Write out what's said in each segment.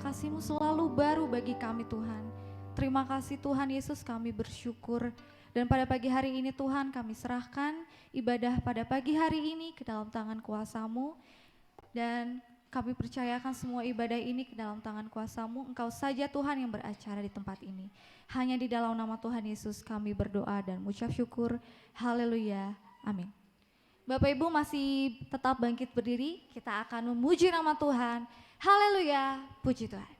Kasih-Mu selalu baru bagi kami Tuhan. Terima kasih Tuhan Yesus, kami bersyukur. Dan pada pagi hari ini Tuhan kami serahkan ibadah pada pagi hari ini ke dalam tangan kuasa-Mu. Dan kami percayakan semua ibadah ini ke dalam tangan kuasa-Mu. Engkau saja Tuhan yang beracara di tempat ini. Hanya di dalam nama Tuhan Yesus kami berdoa dan mengucap syukur. Haleluya. Amin. Bapak Ibu masih tetap bangkit berdiri. Kita akan memuji nama Tuhan. Haleluya, puji Tuhan.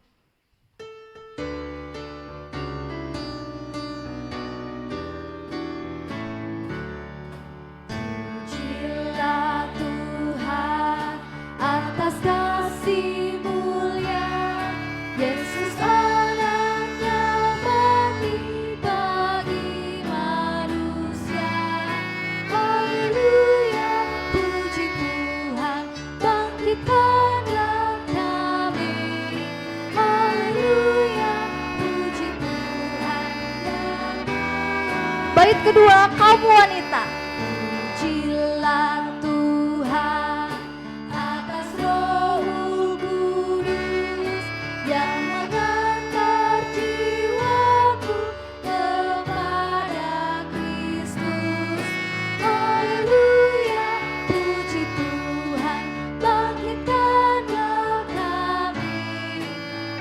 Pujilah Tuhan atas kasih mulia, Yesus anaknya mati bagi manusia. Bait kedua, kaum wanita. Pujilah Tuhan atas Roh Kudus yang mengantar jiwaku kepada Kristus. Haleluya, puji Tuhan, bangkitkanlah kami.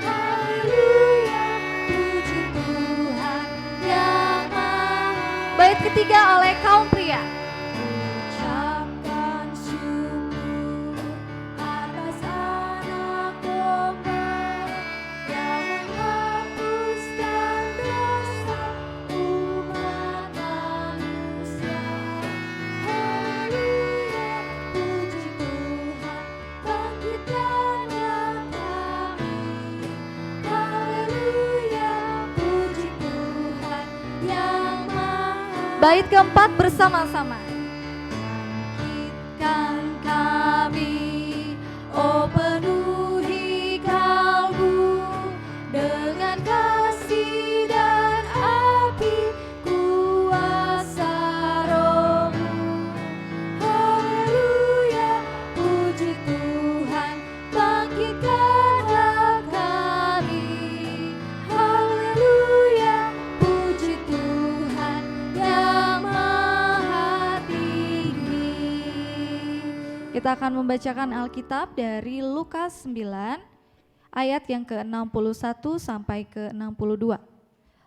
Haleluya, puji Tuhan yang maha. Bait ketiga oleh kaum pria. Ucapkan syukur atas anak domba yang menghapuskan dosa umat manusia. Haleluya, puji Tuhan, bangkitkanlah kami. Haleluya, puji Tuhan yang maha. Bait keempat bersama-sama. Bangkitkan kami, oh penuhi kalbu dengan kasih dan api kuasa Roh-Mu. Haleluya, puji Tuhan, bangkitkanlah kami. Haleluya, puji Tuhan yang maha tinggi. Kita akan membacakan Alkitab dari Lukas 9 ayat yang ke-61 sampai ke-62.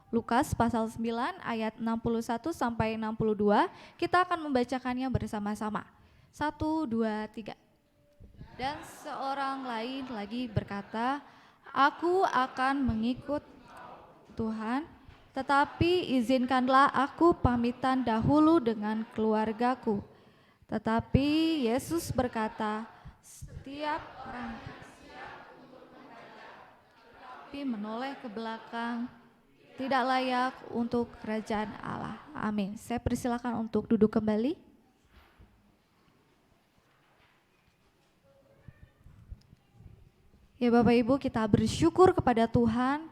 Lukas pasal 9 ayat 61 sampai 62, kita akan membacakannya bersama-sama. 1, 2, 3. Dan seorang lain lagi berkata, aku akan mengikut Tuhan, tetapi izinkanlah aku pamitan dahulu dengan keluargaku. Tetapi Yesus berkata, setiap orang tapi menoleh ke belakang tidak layak untuk kerajaan Allah. Amin. Saya persilakan untuk duduk kembali. Ya Bapak Ibu, kita bersyukur kepada Tuhan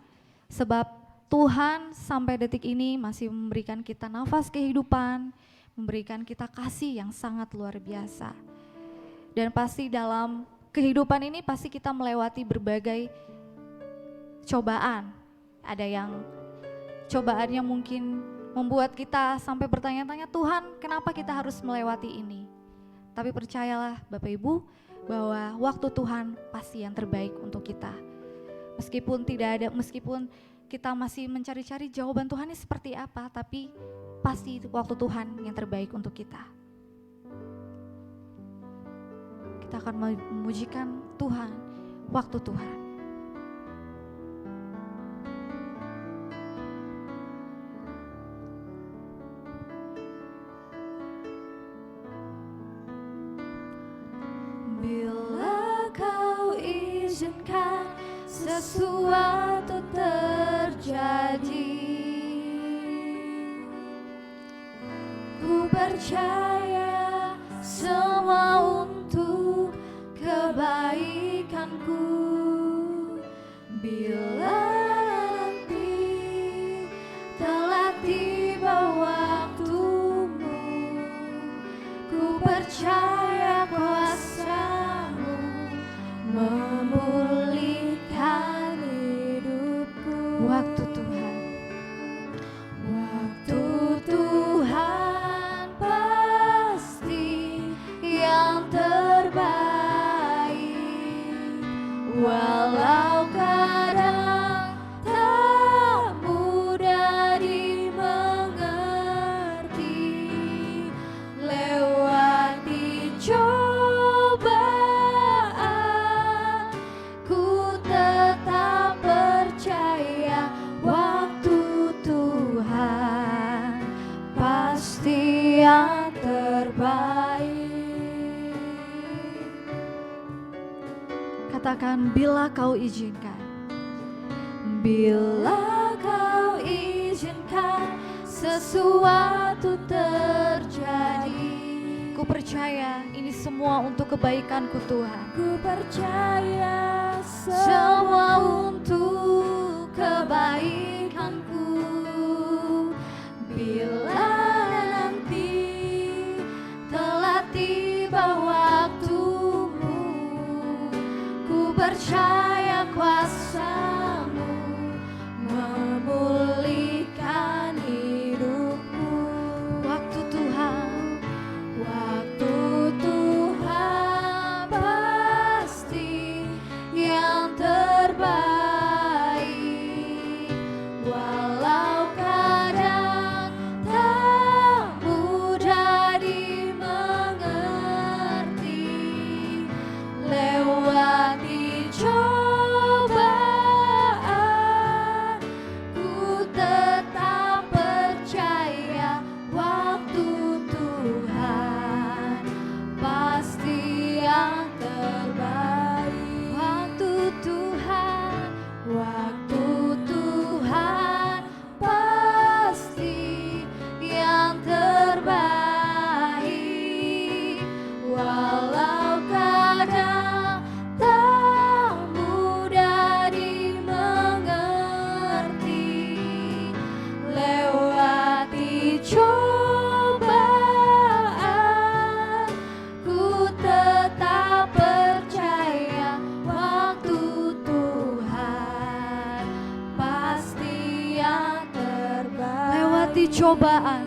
sebab Tuhan sampai detik ini masih memberikan kita nafas kehidupan, memberikan kita kasih yang sangat luar biasa. Dan pasti dalam kehidupan ini pasti kita melewati berbagai cobaan. Ada yang cobaannya mungkin membuat kita sampai bertanya-tanya, Tuhan kenapa kita harus melewati ini? Tapi percayalah Bapak Ibu bahwa waktu Tuhan pasti yang terbaik untuk kita. Meskipun kita masih mencari-cari jawaban Tuhan ini seperti apa, tapi pasti waktu Tuhan yang terbaik untuk kita. Kita akan memujikan Tuhan, waktu Tuhan. Bila kau izinkan sesuatu terjadi, ku percaya semua untuk kebaikanku. Bila nanti telah tiba waktumu, ku percaya kuasa-Mu memulihkan hidupku. Waktu Tuhan, waktu Tuhan pasti yang terbaik. Walau kadang tak mudah dimengerti, lewati cobaan, ku tetap percaya waktu Tuhan pasti yang terbaik. Katakan, bila kau izinkan. Bila kau izinkan sesuatu terjadi, ku percaya ini semua untuk kebaikanku Tuhan. Ku percaya semua untuk kebaikanku. Bila percaya kuasa-Mu memulihkan hidupku. Waktu Tuhan pasti yang terbaik. Walau kadang tak mudah dimengerti, lewati cobaan, ku tetap percaya waktu Tuhan pasti yang terbaik. Waktu Tuhan pasti yang terbaik. Walau kadang tak mudah dimengerti, lewati cobaan, ku tetap percaya waktu Tuhan pasti yang terbaik. Lewati cobaan,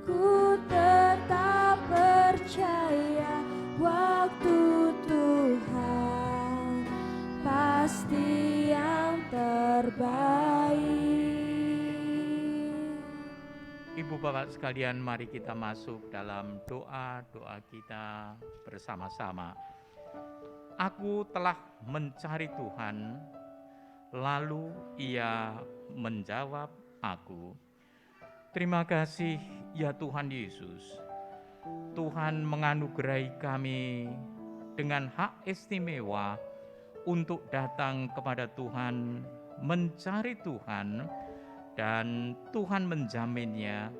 ku tetap percaya waktu Tuhan pasti yang terbaik. Ibu Bapak sekalian, mari kita masuk dalam doa kita bersama-sama. Aku telah mencari Tuhan, lalu Ia menjawab aku. Terima kasih ya Tuhan Yesus. Tuhan menganugerahi kami dengan hak istimewa untuk datang kepada Tuhan, mencari Tuhan, dan Tuhan menjaminnya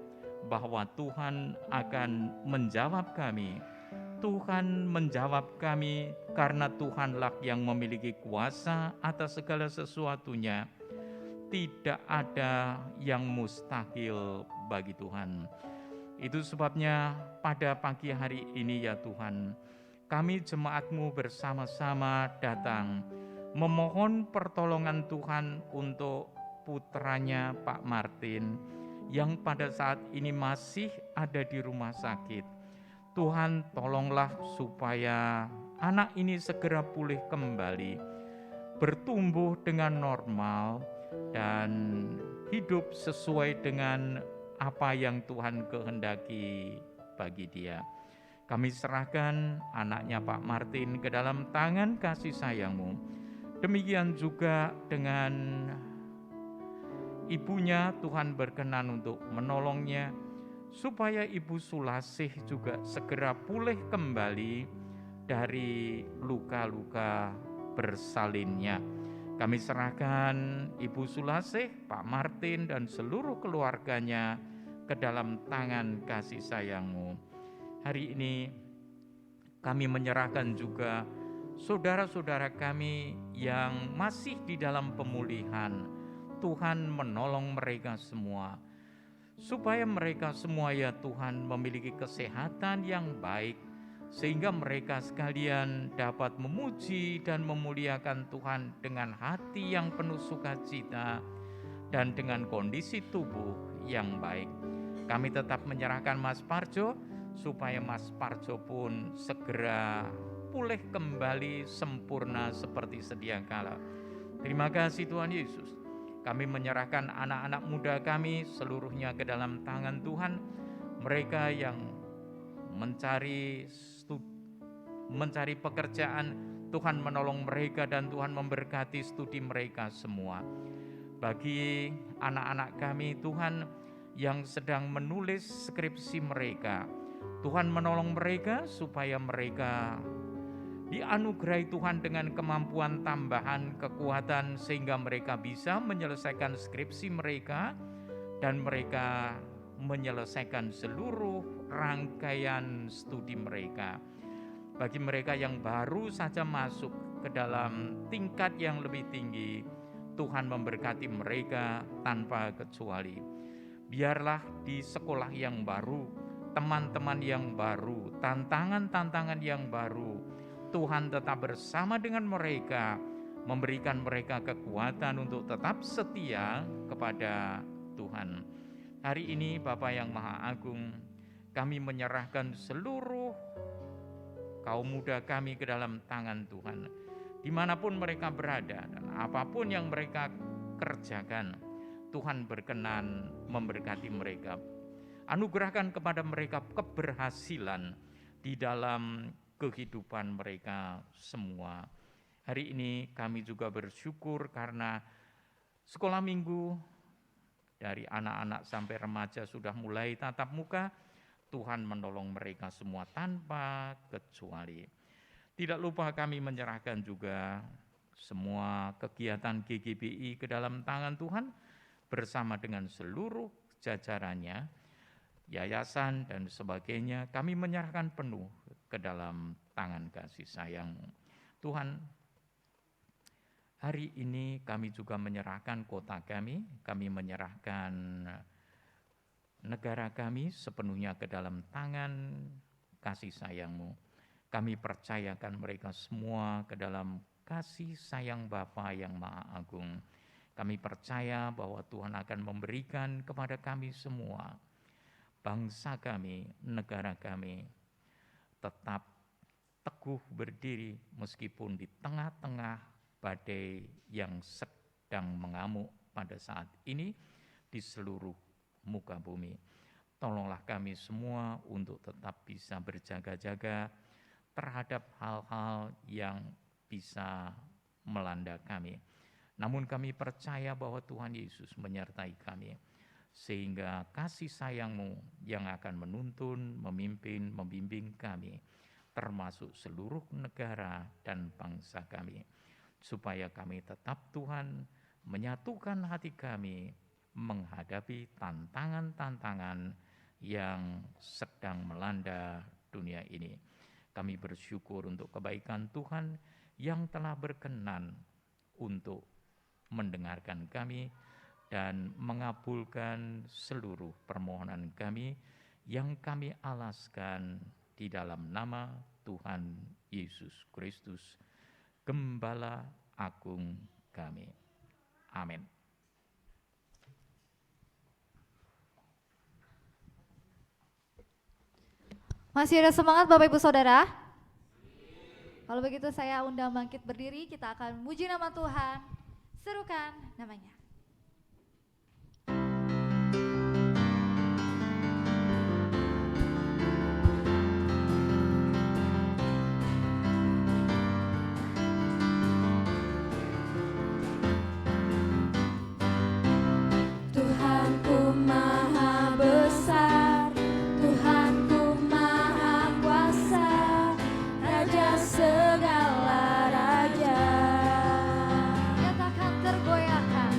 bahwa Tuhan akan menjawab kami. Tuhan menjawab kami karena Tuhanlah yang memiliki kuasa atas segala sesuatunya. Tidak ada yang mustahil bagi Tuhan. Itu sebabnya pada pagi hari ini ya Tuhan, kami jemaat-Mu bersama-sama datang memohon pertolongan Tuhan untuk putranya Pak Martin yang pada saat ini masih ada di rumah sakit. Tuhan tolonglah supaya anak ini segera pulih kembali, bertumbuh dengan normal, dan hidup sesuai dengan apa yang Tuhan kehendaki bagi dia. Kami serahkan anaknya Pak Martin ke dalam tangan kasih sayang-Mu. Demikian juga dengan ibunya, Tuhan berkenan untuk menolongnya, supaya Ibu Sulasih juga segera pulih kembali dari luka-luka bersalinnya. Kami serahkan Ibu Sulasih, Pak Martin, dan seluruh keluarganya ke dalam tangan kasih sayang-Mu. Hari ini kami menyerahkan juga saudara-saudara kami yang masih di dalam pemulihan. Tuhan menolong mereka semua, supaya mereka semua ya Tuhan memiliki kesehatan yang baik, sehingga mereka sekalian dapat memuji dan memuliakan Tuhan dengan hati yang penuh sukacita dan dengan kondisi tubuh yang baik. Kami tetap menyerahkan Mas Parjo, supaya Mas Parjo pun segera pulih kembali sempurna seperti sedia kala. Terima kasih Tuhan Yesus. Kami menyerahkan anak-anak muda kami seluruhnya ke dalam tangan Tuhan. Mereka yang mencari pekerjaan, Tuhan menolong mereka dan Tuhan memberkati studi mereka semua. Bagi anak-anak kami Tuhan yang sedang menulis skripsi mereka, Tuhan menolong mereka supaya mereka dianugerahi Tuhan dengan kemampuan tambahan kekuatan, sehingga mereka bisa menyelesaikan skripsi mereka dan mereka menyelesaikan seluruh rangkaian studi mereka. Bagi mereka yang baru saja masuk ke dalam tingkat yang lebih tinggi, Tuhan memberkati mereka tanpa kecuali. Biarlah di sekolah yang baru, teman-teman yang baru, tantangan-tantangan yang baru, Tuhan tetap bersama dengan mereka, memberikan mereka kekuatan untuk tetap setia kepada Tuhan. Hari ini Bapa yang Maha Agung, kami menyerahkan seluruh kaum muda kami ke dalam tangan Tuhan. Dimanapun mereka berada dan apapun yang mereka kerjakan, Tuhan berkenan memberkati mereka. Anugerahkan kepada mereka keberhasilan di dalam kehidupan mereka semua. Hari ini kami juga bersyukur karena sekolah minggu dari anak-anak sampai remaja sudah mulai tatap muka. Tuhan menolong mereka semua tanpa kecuali. Tidak lupa kami menyerahkan juga semua kegiatan GGBI ke dalam tangan Tuhan bersama dengan seluruh jajarannya, yayasan dan sebagainya. Kami menyerahkan penuh ke dalam tangan kasih sayang-Mu. Tuhan, hari ini kami juga menyerahkan kota kami menyerahkan negara kami sepenuhnya ke dalam tangan kasih sayang-Mu. Kami percayakan mereka semua ke dalam kasih sayang Bapa yang Maha Agung. Kami percaya bahwa Tuhan akan memberikan kepada kami semua, bangsa kami, negara kami, tetap teguh berdiri meskipun di tengah-tengah badai yang sedang mengamuk pada saat ini di seluruh muka bumi. Tolonglah kami semua untuk tetap bisa berjaga-jaga terhadap hal-hal yang bisa melanda kami. Namun kami percaya bahwa Tuhan Yesus menyertai kami, sehingga kasih sayang-Mu yang akan menuntun, memimpin, membimbing kami, termasuk seluruh negara dan bangsa kami, supaya kami tetap Tuhan menyatukan hati kami menghadapi tantangan-tantangan yang sedang melanda dunia ini. Kami bersyukur untuk kebaikan Tuhan yang telah berkenan untuk mendengarkan kami dan mengabulkan seluruh permohonan kami yang kami alaskan di dalam nama Tuhan Yesus Kristus, Gembala Agung kami. Amin. Masih ada semangat Bapak Ibu Saudara? Kalau begitu saya undang bangkit berdiri, kita akan memuji nama Tuhan, serukan namanya. Tuhanku Maha Besar, Tuhanku Maha Kuasa, Raja segala raja. Nyatakan tergoyahkan.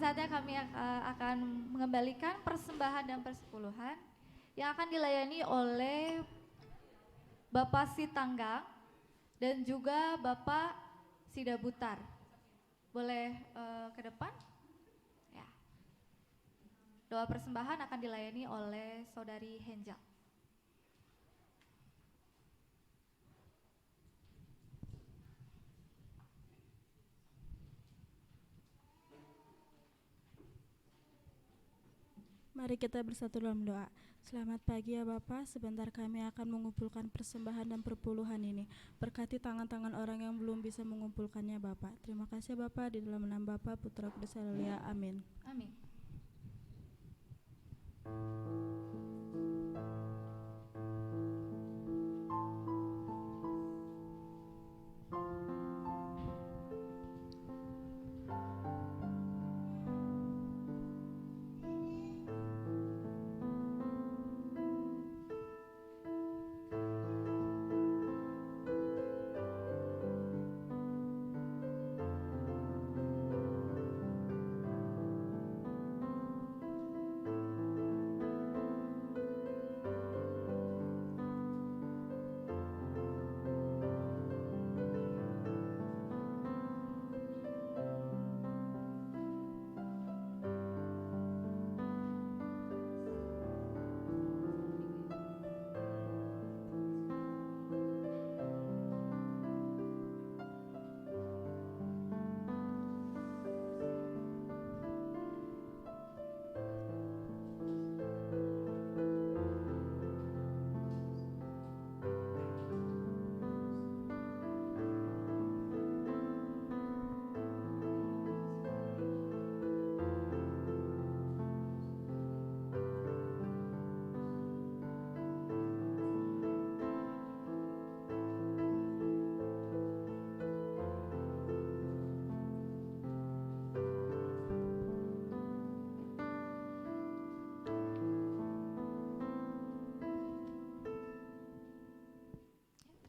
saatnya kami akan mengembalikan persembahan dan persepuluhan yang akan dilayani oleh Bapak Sitanggang dan juga Bapak Sidabutar. Boleh ke depan? Ya. Doa persembahan akan dilayani oleh Saudari Henjal. Mari kita bersatu dalam doa. Selamat pagi ya Bapak, sebentar kami akan mengumpulkan persembahan dan perpuluhan ini. Berkati tangan-tangan orang yang belum bisa mengumpulkannya Bapak. Terima kasih Bapak, di dalam nama Bapa, Putra, Kudus, Haleluya. Amin. Amin.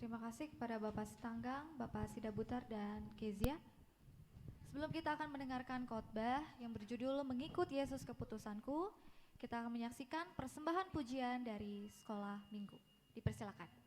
Terima kasih kepada Bapak Sitanggang, Bapak Sidabutar, dan Kezia. Sebelum kita akan mendengarkan khotbah yang berjudul Mengikut Yesus Keputusanku, kita akan menyaksikan persembahan pujian dari sekolah minggu. Dipersilakan.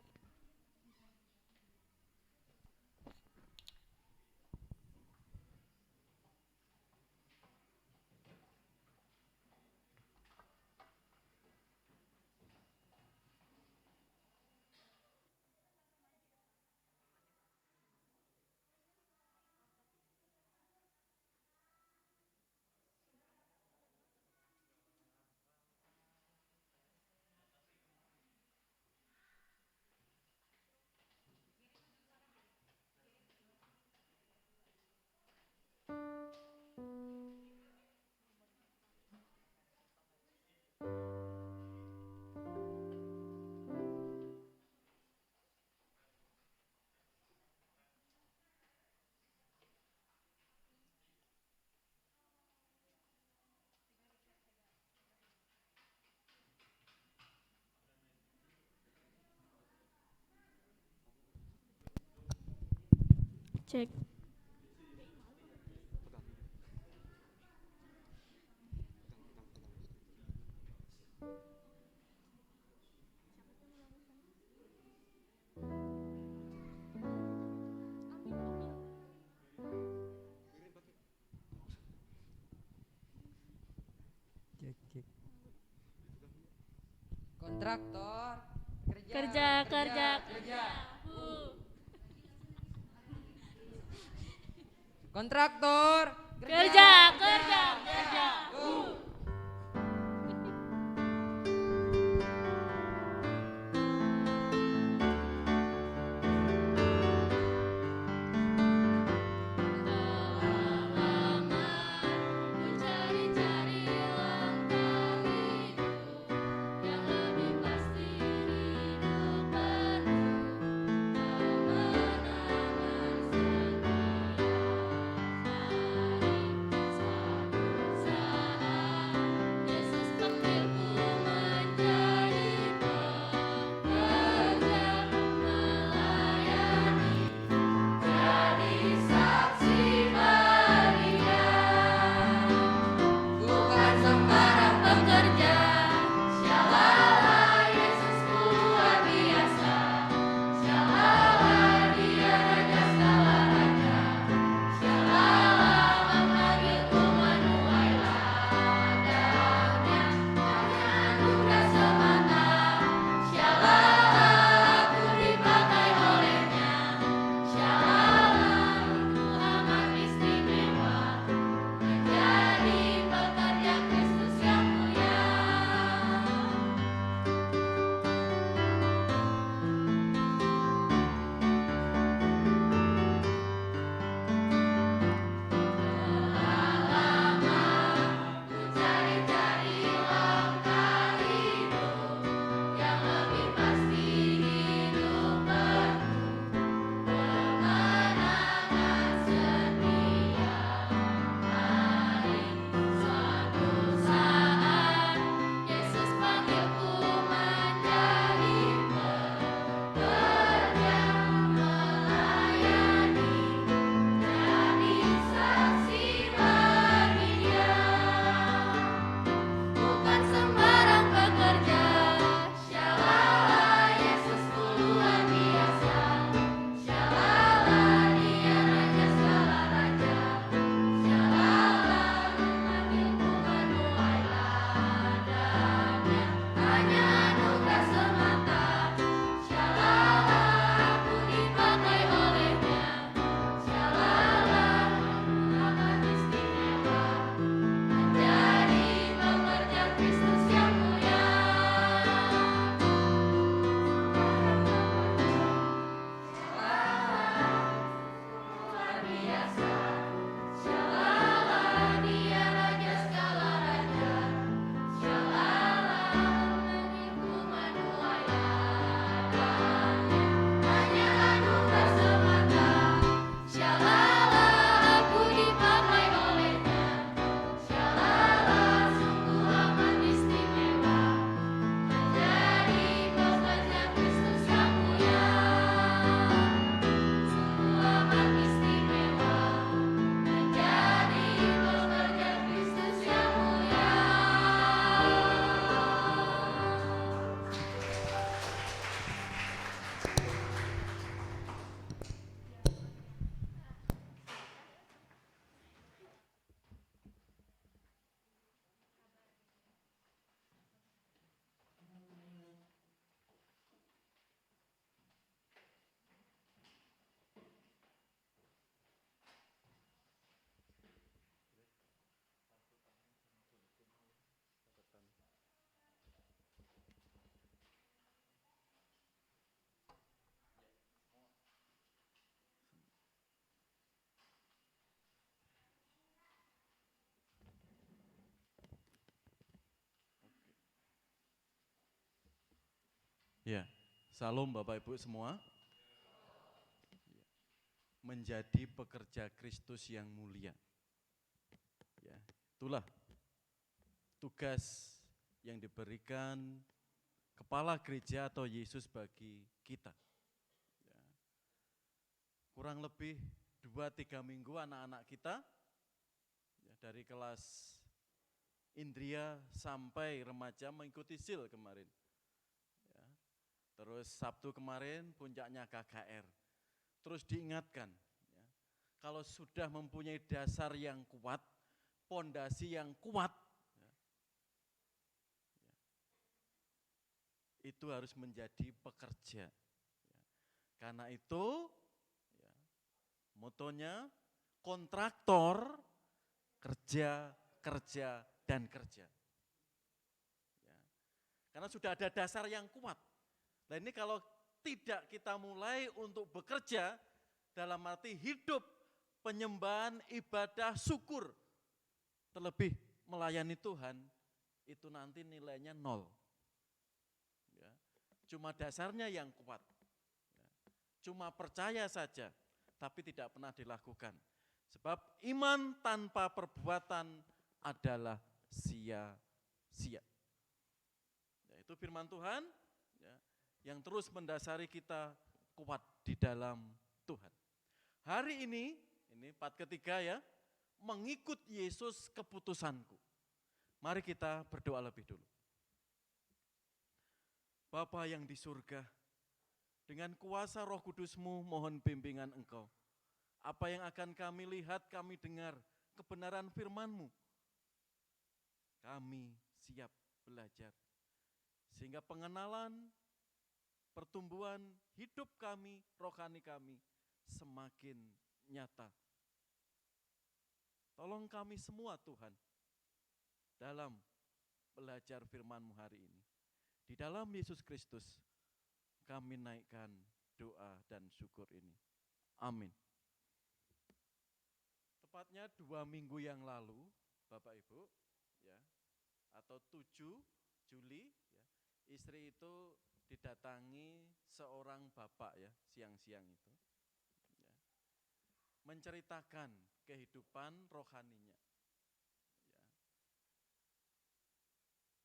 Cek. Kontraktor Kerja. Kontraktor Kerja. Satu Ya, salam Bapak Ibu semua. Menjadi pekerja Kristus yang mulia. Ya, itulah tugas yang diberikan kepala gereja atau Yesus bagi kita. Ya. Kurang lebih 2-3 minggu anak-anak kita ya, dari kelas Indria sampai remaja mengikuti SIL kemarin. Ya. Terus Sabtu kemarin puncaknya KKR. Terus diingatkan, ya, kalau sudah mempunyai dasar yang kuat, pondasi yang kuat, ya, itu harus menjadi pekerja. Ya. Karena itu, ya, motonya kontraktor, kerja, kerja, dan kerja. Ya. Karena sudah ada dasar yang kuat. Nah ini kalau tidak kita mulai untuk bekerja dalam arti hidup penyembahan, ibadah, syukur, terlebih melayani Tuhan, itu nanti nilainya 0. Ya. Cuma dasarnya yang kuat, ya. Cuma percaya saja, tapi tidak pernah dilakukan. Sebab iman tanpa perbuatan adalah sia-sia. Ya, itu firman Tuhan, ya, yang terus mendasari kita kuat di dalam Tuhan. Hari ini part ketiga ya, mengikut Yesus keputusanku. Mari kita berdoa lebih dulu. Bapa yang di surga, dengan kuasa Roh Kudus-Mu mohon bimbingan Engkau. Apa yang akan kami lihat, kami dengar, kebenaran firman-Mu. Kami siap belajar. Sehingga pengenalan, pertumbuhan hidup kami, rohani kami semakin nyata. Tolong kami semua Tuhan, dalam belajar firman-Mu hari ini. Di dalam Yesus Kristus, kami naikkan doa dan syukur ini. Amin. Tepatnya 2 minggu yang lalu, Bapak Ibu, ya, atau 7 Juli, ya, istri itu didatangi seorang bapak ya siang-siang itu, ya, menceritakan kehidupan rohaninya. Ya.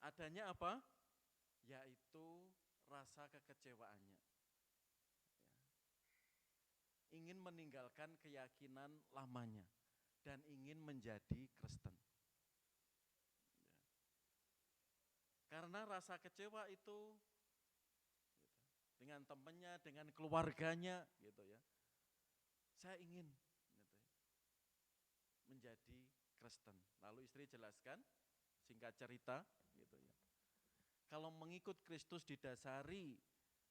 Adanya apa? Yaitu rasa kekecewaannya. Ya. Ingin meninggalkan keyakinan lamanya dan ingin menjadi Kristen. Ya. Karena rasa kecewa itu dengan temannya, dengan keluarganya, gitu ya. Saya ingin gitu ya, menjadi Kristen. Lalu istri jelaskan, singkat cerita, gitu ya. Kalau mengikut Kristus didasari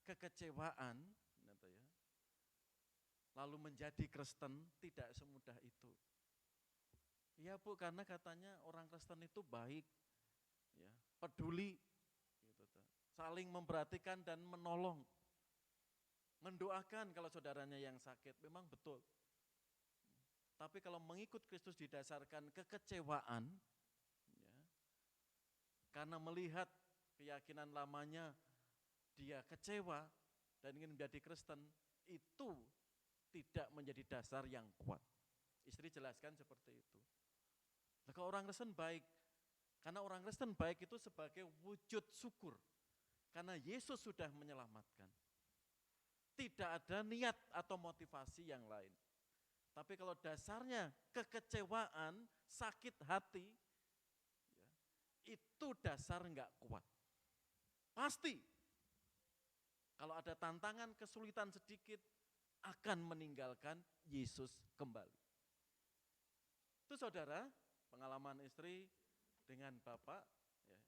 kekecewaan, gitu ya, lalu menjadi Kristen tidak semudah itu. Iya Bu, karena katanya orang Kristen itu baik, ya, peduli, gitu, saling memperhatikan dan menolong. Mendoakan kalau saudaranya yang sakit, memang betul. Tapi kalau mengikut Kristus didasarkan kekecewaan, ya, karena melihat keyakinan lamanya dia kecewa dan ingin menjadi Kristen, itu tidak menjadi dasar yang kuat. Istri jelaskan seperti itu. Nah, kalau orang Kristen baik, karena orang Kristen baik itu sebagai wujud syukur, karena Yesus sudah menyelamatkan. Tidak ada niat atau motivasi yang lain. Tapi kalau dasarnya kekecewaan, sakit hati, ya, itu dasar enggak kuat. Pasti, kalau ada tantangan, kesulitan sedikit, akan meninggalkan Yesus kembali. Itu saudara, pengalaman istri dengan Bapak, ya,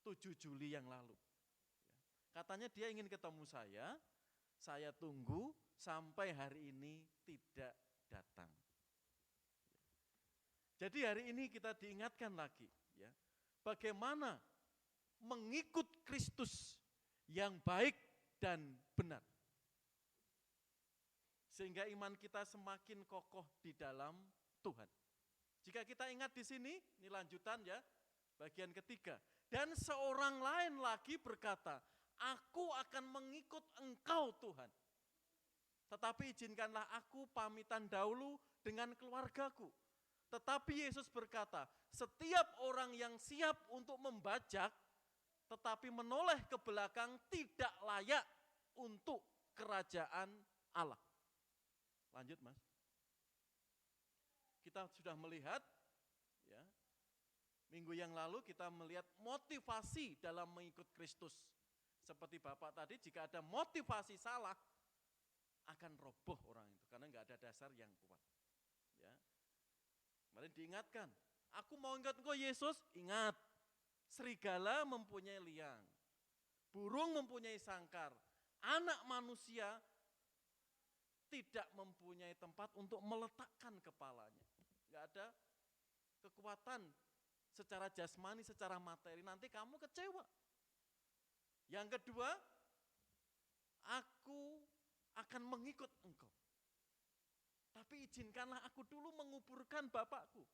7 Juli yang lalu. Ya. Katanya dia ingin ketemu saya tunggu sampai hari ini tidak datang. Jadi hari ini kita diingatkan lagi, ya, bagaimana mengikut Kristus yang baik dan benar. Sehingga iman kita semakin kokoh di dalam Tuhan. Jika kita ingat di sini, ini lanjutan ya, bagian ketiga. Dan seorang lain lagi berkata, aku akan mengikut Engkau Tuhan. Tetapi izinkanlah aku pamitan dahulu dengan keluargaku. Tetapi Yesus berkata, setiap orang yang siap untuk membajak, tetapi menoleh ke belakang tidak layak untuk kerajaan Allah. Lanjut Mas. Kita sudah melihat, ya, minggu yang lalu kita melihat motivasi dalam mengikut Kristus. Seperti Bapak tadi, jika ada motivasi salah, akan roboh orang itu, karena nggak ada dasar yang kuat. Ya. Kemarin diingatkan, aku mau ingat engkau Yesus, ingat, serigala mempunyai liang, burung mempunyai sangkar, anak manusia tidak mempunyai tempat untuk meletakkan kepalanya. Nggak ada kekuatan secara jasmani, secara materi, nanti kamu kecewa. Yang kedua, aku akan mengikut engkau. Tapi izinkanlah aku dulu menguburkan bapakku.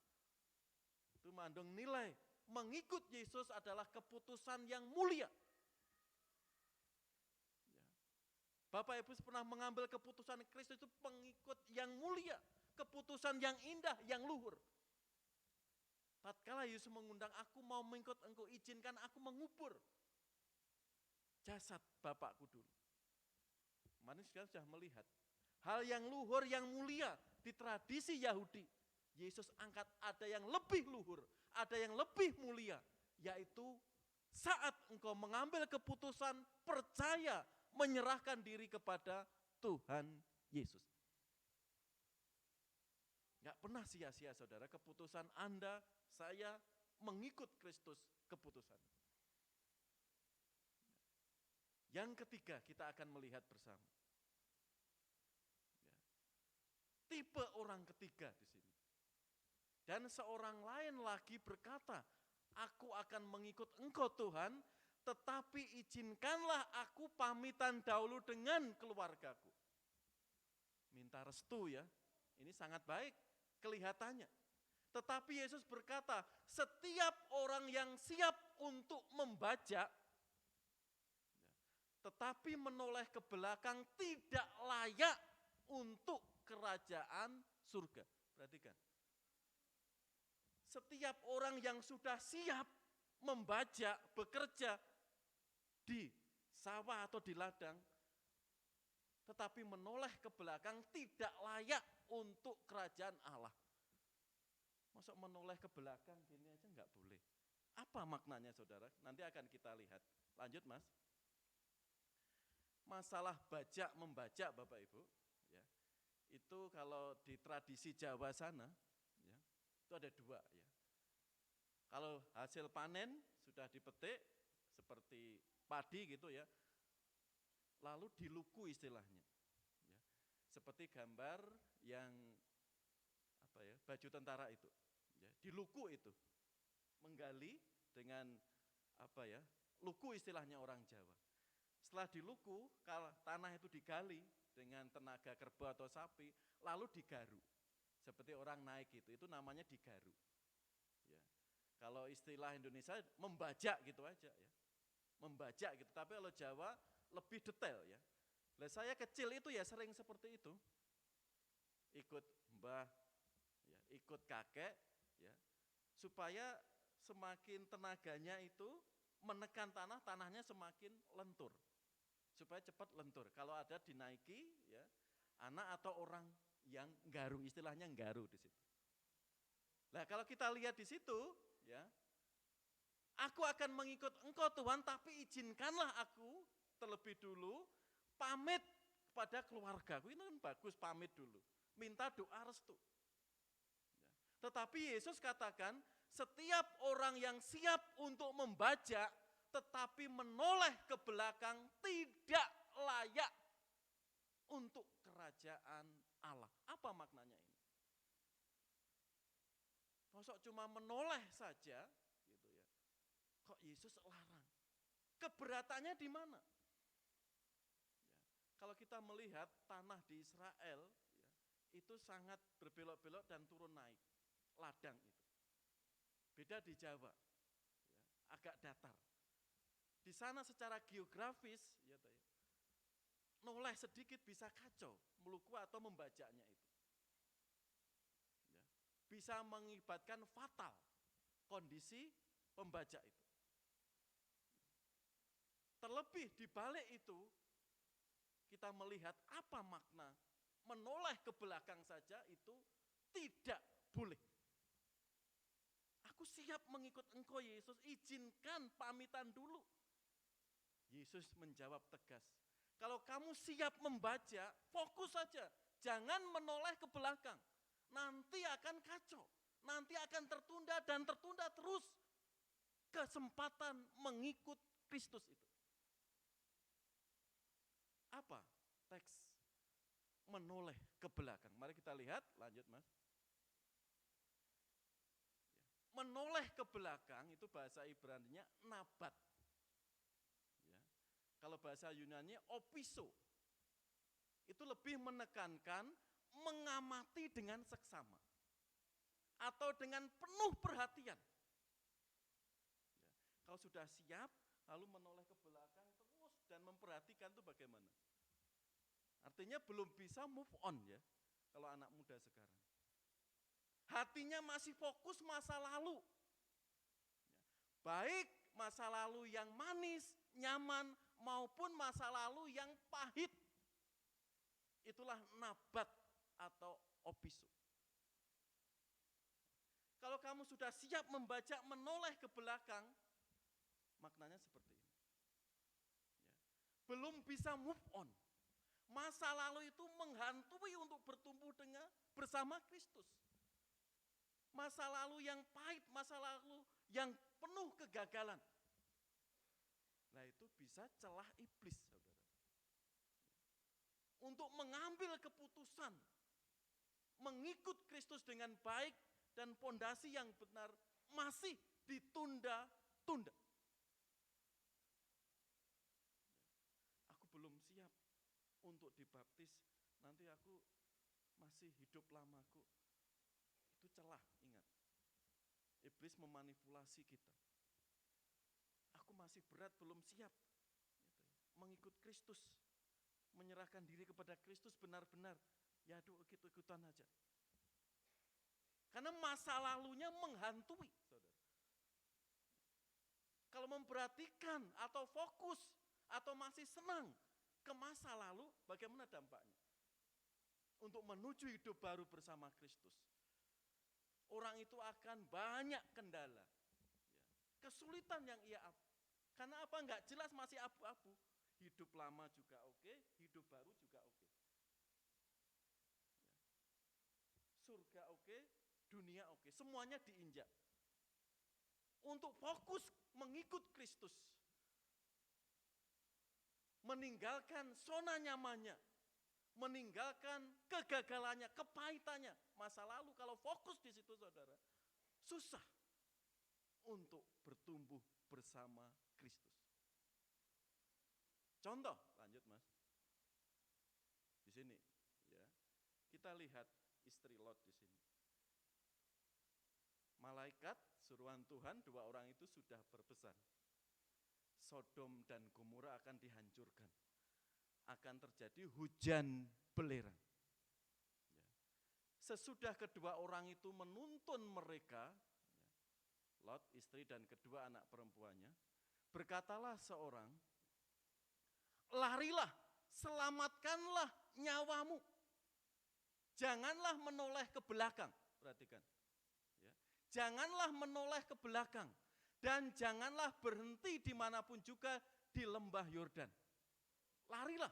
Itu mengandung nilai, mengikut Yesus adalah keputusan yang mulia. Bapak Ibu pernah mengambil keputusan Kristus itu pengikut yang mulia, keputusan yang indah, yang luhur. Tatkala Yesus mengundang, aku mau mengikut engkau, izinkan aku mengubur jasad bapakku dulu. Kemarin sudah melihat hal yang luhur, yang mulia di tradisi Yahudi. Yesus angkat ada yang lebih luhur, ada yang lebih mulia, yaitu saat engkau mengambil keputusan percaya, menyerahkan diri kepada Tuhan Yesus. Gak pernah sia-sia saudara, keputusan Anda, saya mengikut Kristus, keputusan. Yang ketiga kita akan melihat bersama. Tipe orang ketiga di sini. Dan seorang lain lagi berkata, aku akan mengikut engkau Tuhan, tetapi izinkanlah aku pamitan dahulu dengan keluargaku. Minta restu ya, ini sangat baik kelihatannya. Tetapi Yesus berkata, setiap orang yang siap untuk membajak, tetapi menoleh ke belakang tidak layak untuk kerajaan surga. Perhatikan. Setiap orang yang sudah siap membajak, bekerja di sawah atau di ladang, tetapi menoleh ke belakang tidak layak untuk kerajaan Allah. Masa menoleh ke belakang gini aja enggak boleh. Apa maknanya saudara? Nanti akan kita lihat. Lanjut Mas. Masalah bajak membajak Bapak Ibu, ya, itu kalau di tradisi Jawa sana, ya, itu ada dua. Ya. Kalau hasil panen sudah dipetik seperti padi gitu ya, lalu diluku istilahnya, ya, seperti gambar yang apa ya, baju tentara itu, ya, diluku itu, menggali dengan apa ya, luku istilahnya orang Jawa. Setelah diluku, kalau tanah itu digali dengan tenaga kerbau atau sapi, lalu digaru. Seperti orang naik itu namanya digaru. Ya. Kalau istilah Indonesia membajak gitu aja ya. Membajak gitu, tapi kalau Jawa lebih detail ya. Lah saya kecil itu ya sering seperti itu. Ikut mbah, ya, ikut kakek ya. Supaya semakin tenaganya itu menekan tanah, tanahnya semakin lentur. Supaya cepat lentur. Kalau ada dinaiki, ya, anak atau orang yang nggaru, istilahnya nggaru di situ. Nah, kalau kita lihat di situ, ya, aku akan mengikut engkau Tuhan, tapi izinkanlah aku terlebih dulu pamit kepada keluargaku. Ini kan bagus, pamit dulu. Minta doa restu. Ya. Tetapi Yesus katakan, setiap orang yang siap untuk membajak, tetapi menoleh ke belakang tidak layak untuk kerajaan Allah. Apa maknanya ini? Masuk cuma menoleh saja, gitu ya. Kok Yesus larang? Keberatannya di mana? Ya. Kalau kita melihat tanah di Israel, ya, itu sangat berbelok-belok dan turun naik, ladang itu. Beda di Jawa, ya, agak datar. Di sana secara geografis, ya toh ya, noleh sedikit bisa kacau, meluku atau membajanya itu. Ya, bisa mengibatkan fatal kondisi pembajak itu. Terlebih di balik itu, kita melihat apa makna menoleh ke belakang saja itu tidak boleh. Aku siap mengikut Engkau Yesus, izinkan pamitan dulu. Yesus menjawab tegas, kalau kamu siap membaca, fokus saja, jangan menoleh ke belakang. Nanti akan kacau, nanti akan tertunda dan tertunda terus kesempatan mengikut Kristus itu. Apa teks menoleh ke belakang? Mari kita lihat, lanjut Mas. Menoleh ke belakang itu bahasa Ibrani-nya nabat. Ya. Kalau bahasa Yunani opiso. Itu lebih menekankan mengamati dengan seksama. Atau dengan penuh perhatian. Ya. Kalau sudah siap, lalu menoleh ke belakang terus dan memperhatikan itu bagaimana. Artinya belum bisa move on ya, kalau anak muda sekarang. Hatinya masih fokus masa lalu. Baik masa lalu yang manis, nyaman, maupun masa lalu yang pahit. Itulah nabat atau opiso. Kalau kamu sudah siap membaca menoleh ke belakang, maknanya seperti ini. Ya. Belum bisa move on. Masa lalu itu menghantui untuk bertumbuh dengan bersama Kristus. Masa lalu yang pahit, masa lalu yang penuh kegagalan. Nah itu bisa celah iblis, saudara. Untuk mengambil keputusan, mengikut Kristus dengan baik dan pondasi yang benar masih ditunda-tunda. Aku belum siap untuk dibaptis, nanti aku masih hidup lamaku. Itu celah, ingat. Iblis memanipulasi kita. Aku masih berat, belum siap mengikut Kristus. Menyerahkan diri kepada Kristus benar-benar. Ya aduh, ikut-ikutan aja. Karena masa lalunya menghantui, saudara. Kalau memperhatikan atau fokus atau masih senang ke masa lalu, bagaimana dampaknya? Untuk menuju hidup baru bersama Kristus. Orang itu akan banyak kendala. Kesulitan yang karena apa? Enggak jelas, masih abu-abu. Hidup lama juga oke, hidup baru juga oke. Surga oke, dunia oke, semuanya diinjak. Untuk fokus mengikut Kristus. Meninggalkan zona nyamannya. Meninggalkan kegagalannya, kepahitannya. Masa lalu kalau fokus di situ saudara, susah untuk bertumbuh bersama Kristus. Contoh, lanjut Mas. Di sini ya. Kita lihat istri Lot di sini. Malaikat suruhan Tuhan, 2 orang itu sudah berpesan. Sodom dan Gomora akan dihancurkan. Akan terjadi hujan belerang. Ya. Sesudah kedua orang itu menuntun mereka, ya, Lot, istri dan kedua anak perempuannya, berkatalah seorang, larilah, selamatkanlah nyawamu. Janganlah menoleh ke belakang, perhatikan. Ya. Janganlah menoleh ke belakang, dan janganlah berhenti dimanapun juga di lembah Yordan. Larilah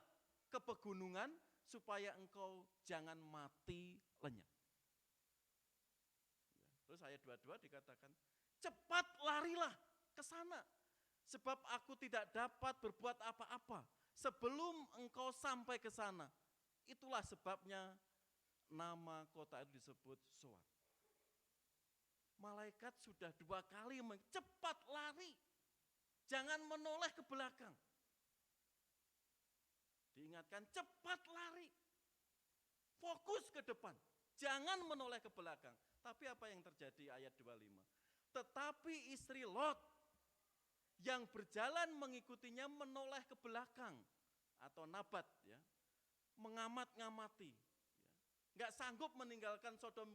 ke pegunungan supaya engkau jangan mati lenyap. Terus ayat 22 dikatakan, cepat larilah ke sana, sebab aku tidak dapat berbuat apa-apa sebelum engkau sampai ke sana. Itulah sebabnya nama kota itu disebut Soar. Malaikat sudah 2 kali cepat lari, jangan menoleh ke belakang. Diingatkan cepat lari, fokus ke depan, jangan menoleh ke belakang. Tapi apa yang terjadi ayat 25? Tetapi istri Lot yang berjalan mengikutinya menoleh ke belakang atau nabat ya, mengamat-ngamati, ya. Nggak sanggup meninggalkan Sodom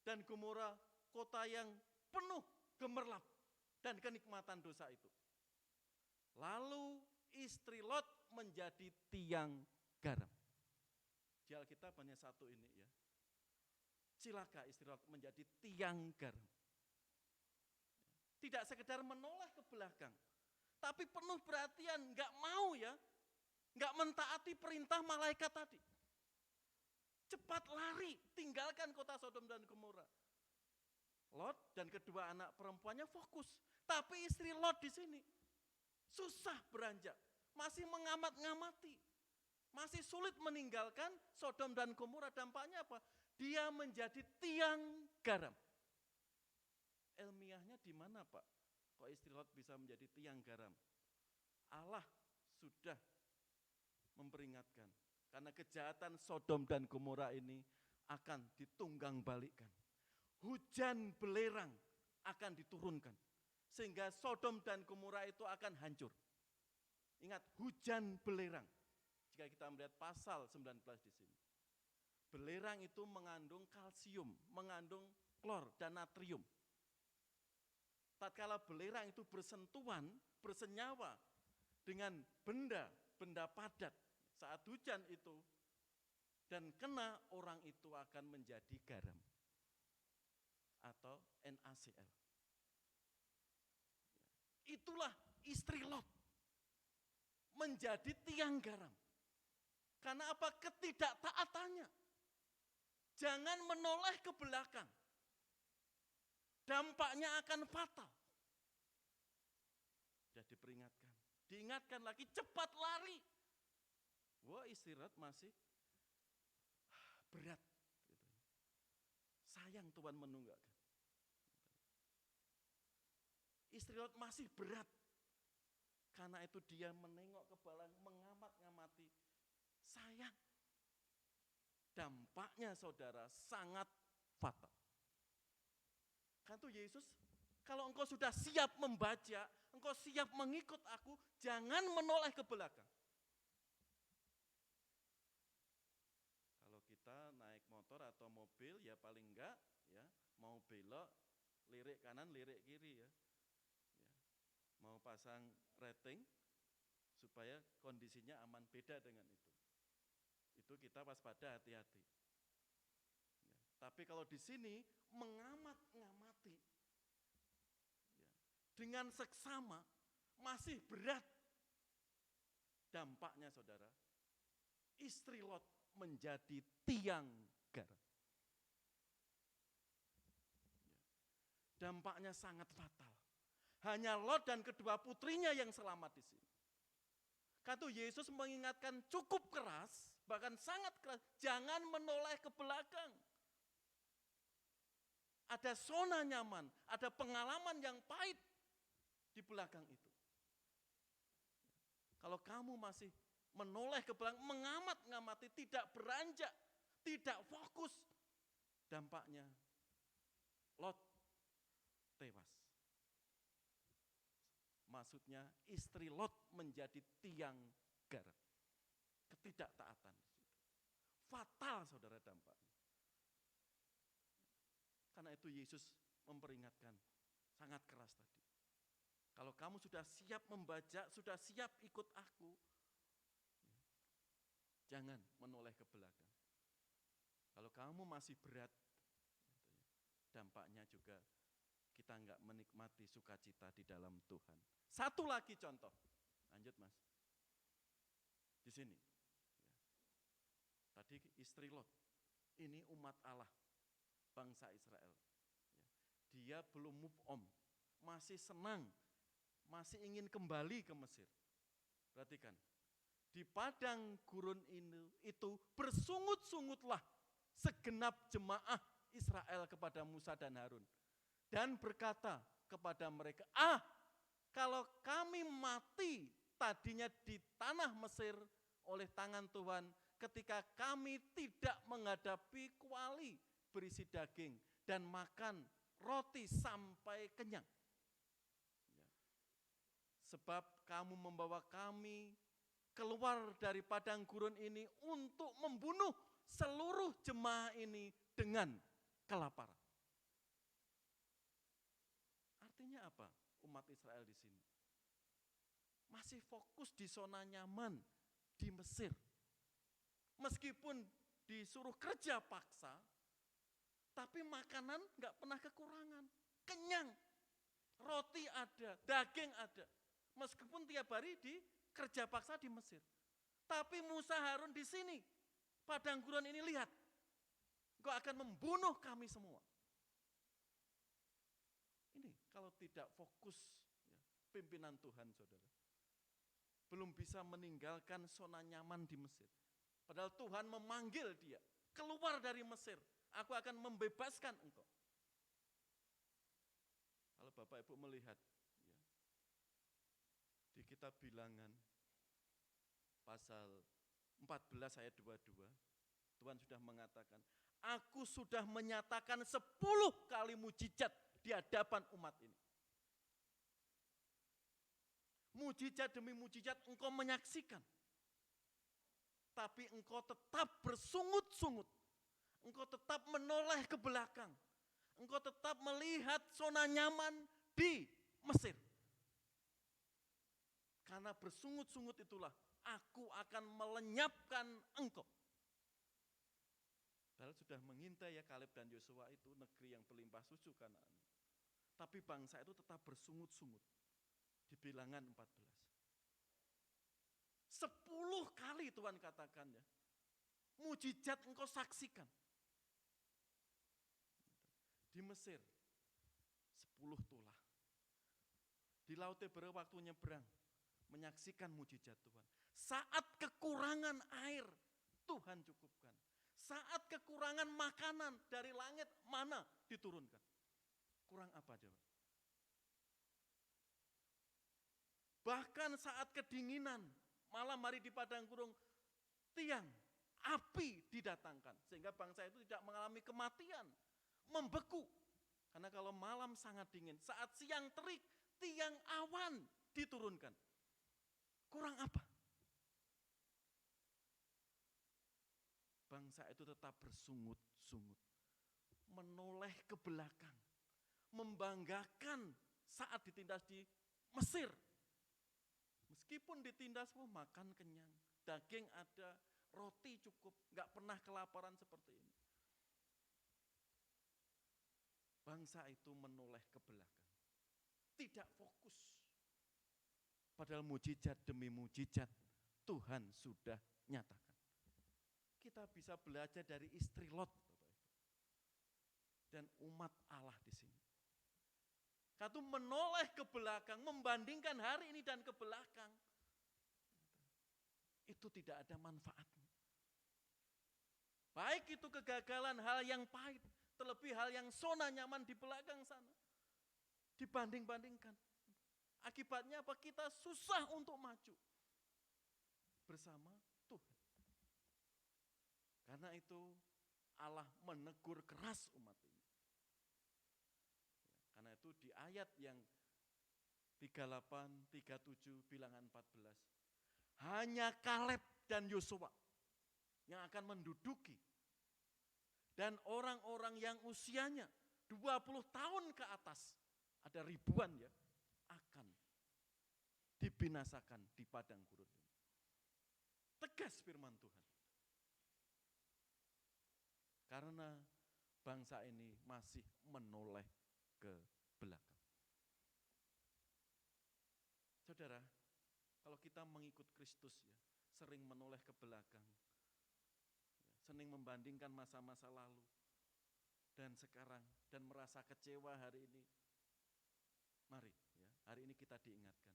dan Gomora, kota yang penuh gemerlap dan kenikmatan dosa itu. Lalu istri Lot menjadi tiang garam. Di Alkitab hanya satu ini ya. Cilaka istri Lot menjadi tiang garam. Tidak sekedar menoleh ke belakang, tapi penuh perhatian, nggak mau ya, nggak mentaati perintah malaikat tadi. Cepat lari, tinggalkan kota Sodom dan Gomora. Lot dan kedua anak perempuannya fokus, tapi istri Lot di sini susah beranjak, masih mengamat-ngamati, masih sulit meninggalkan Sodom dan Gomora. Dampaknya apa? Dia menjadi tiang garam. Ilmiahnya di mana Pak? Kok istri Lot bisa menjadi tiang garam? Allah sudah memperingatkan, karena kejahatan Sodom dan Gomora ini akan ditunggang balikkan. Hujan belerang akan diturunkan, sehingga Sodom dan Gomora itu akan hancur. Ingat, hujan belerang. Jika kita melihat pasal 19 di sini. Belerang itu mengandung kalsium, mengandung klor dan natrium. Tatkala belerang itu bersentuhan, bersenyawa dengan benda padat saat hujan itu, dan kena orang itu akan menjadi garam atau NaCl. Itulah istri Lot, menjadi tiang garam. Karena apa? Ketidaktaatannya. Jangan menoleh ke belakang. Dampaknya akan fatal. Sudah diperingatkan, diingatkan lagi, cepat lari. Wah, istirahat masih berat. Sayang Tuhan menunggakkan. Istirahat masih berat. Karena itu dia menengok ke belakang, mengamat-ngamati. Sayang. Dampaknya saudara sangat fatal. Kan tuh Yesus, kalau engkau sudah siap membaca, engkau siap mengikut aku, jangan menoleh ke belakang. Kalau kita naik motor atau mobil, ya paling enggak ya, mau belok, lirik kanan, lirik kiri ya. Mau pasang rating supaya kondisinya aman, beda dengan itu. Itu kita waspada, hati-hati. Ya. Tapi kalau di sini mengamat-ngamati ya, dengan seksama masih berat. Dampaknya saudara, istri Lot menjadi tiang garam. Ya. Dampaknya sangat fatal. Hanya Lot dan kedua putrinya yang selamat di sini. Kata Yesus mengingatkan cukup keras, bahkan sangat keras, jangan menoleh ke belakang. Ada zona nyaman, ada pengalaman yang pahit di belakang itu. Kalau kamu masih menoleh ke belakang, mengamat-ngamati, tidak beranjak, tidak fokus, dampaknya Lot tewas. Maksudnya istri Lot menjadi tiang garam. Ketidaktaatan di situ. Fatal saudara dampaknya. Karena itu Yesus memperingatkan sangat keras tadi. Kalau kamu sudah siap membaca, sudah siap ikut aku, jangan menoleh ke belakang. Kalau kamu masih berat, dampaknya juga kita enggak menikmati sukacita di dalam Tuhan. Satu lagi contoh, lanjut Mas. Di sini, tadi istri Lot, ini umat Allah, bangsa Israel. Dia belum move on, masih senang, masih ingin kembali ke Mesir. Perhatikan, di padang gurun itu bersungut-sungutlah segenap jemaah Israel kepada Musa dan Harun. Dan berkata kepada mereka, kalau kami mati tadinya di tanah Mesir oleh tangan Tuhan, ketika kami tidak menghadapi kuali berisi daging dan makan roti sampai kenyang. Sebab kamu membawa kami keluar dari padang gurun ini untuk membunuh seluruh jemaah ini dengan kelaparan. Artinya apa umat Israel di sini? Masih fokus di zona nyaman di Mesir. Meskipun disuruh kerja paksa, tapi makanan nggak pernah kekurangan. Kenyang, roti ada, daging ada. Meskipun tiap hari kerja paksa di Mesir. Tapi Musa Harun di sini, padang gurun ini lihat, engkau akan membunuh kami semua. Ini kalau tidak fokus ya, pimpinan Tuhan saudara. Belum bisa meninggalkan zona nyaman di Mesir. Padahal Tuhan memanggil dia, keluar dari Mesir, aku akan membebaskan engkau. Kalau Bapak Ibu melihat ya, di kitab Bilangan pasal 14 ayat 22, Tuhan sudah mengatakan, aku sudah menyatakan 10 kali mujizat di hadapan umat ini. Mujizat demi mujizat engkau menyaksikan. Tapi engkau tetap bersungut-sungut. Engkau tetap menoleh ke belakang. Engkau tetap melihat zona nyaman di Mesir. Karena bersungut-sungut itulah aku akan melenyapkan engkau. Padahal sudah mengintai ya Kaleb dan Yosua itu negeri yang berlimpah susu Kanaan. Tapi bangsa itu tetap bersungut-sungut. Di Bilangan 14. 10 kali Tuhan katakan ya. Mujizat engkau saksikan. Di Mesir 10 tulah. Di Laut Tiberias waktu nyebrang menyaksikan mujizat Tuhan. Saat kekurangan air Tuhan cukupkan. Saat kekurangan makanan dari langit mana diturunkan. Kurang apa coba? Bahkan saat kedinginan, malam hari di padang gurun, tiang, api didatangkan. Sehingga bangsa itu tidak mengalami kematian, membeku. Karena kalau malam sangat dingin, saat siang terik, tiang awan diturunkan. Kurang apa? Bangsa itu tetap bersungut-sungut, menoleh ke belakang, membanggakan saat ditindas di Mesir. Meskipun ditindas, makan kenyang, daging ada, roti cukup, nggak pernah kelaparan seperti ini. Bangsa itu menoleh ke belakang, tidak fokus. Padahal mujizat demi mujizat Tuhan sudah nyatakan. Kita bisa belajar dari istri Lot, Bapak Ibu, dan umat Allah di sini. Katu menoleh ke belakang, membandingkan hari ini dan ke belakang. Itu tidak ada manfaatnya. Baik itu kegagalan, hal yang pahit, terlebih hal yang zona nyaman di belakang sana. Dibanding-bandingkan. Akibatnya apa? Kita susah untuk maju bersama Tuhan. Karena itu Allah menegur keras umat ini. Karena itu di ayat yang 38, 37, Bilangan 14. Hanya Kaleb dan Yosua yang akan menduduki. Dan orang-orang yang usianya 20 tahun ke atas, ada ribuan ya, akan dibinasakan di padang gurun ini. Tegas firman Tuhan. Karena bangsa ini masih menoleh ke belakang. Saudara, kalau kita mengikut Kristus ya, sering menoleh ke belakang, ya, sering membandingkan masa-masa lalu dan sekarang, dan merasa kecewa hari ini. Mari, ya, hari ini kita diingatkan.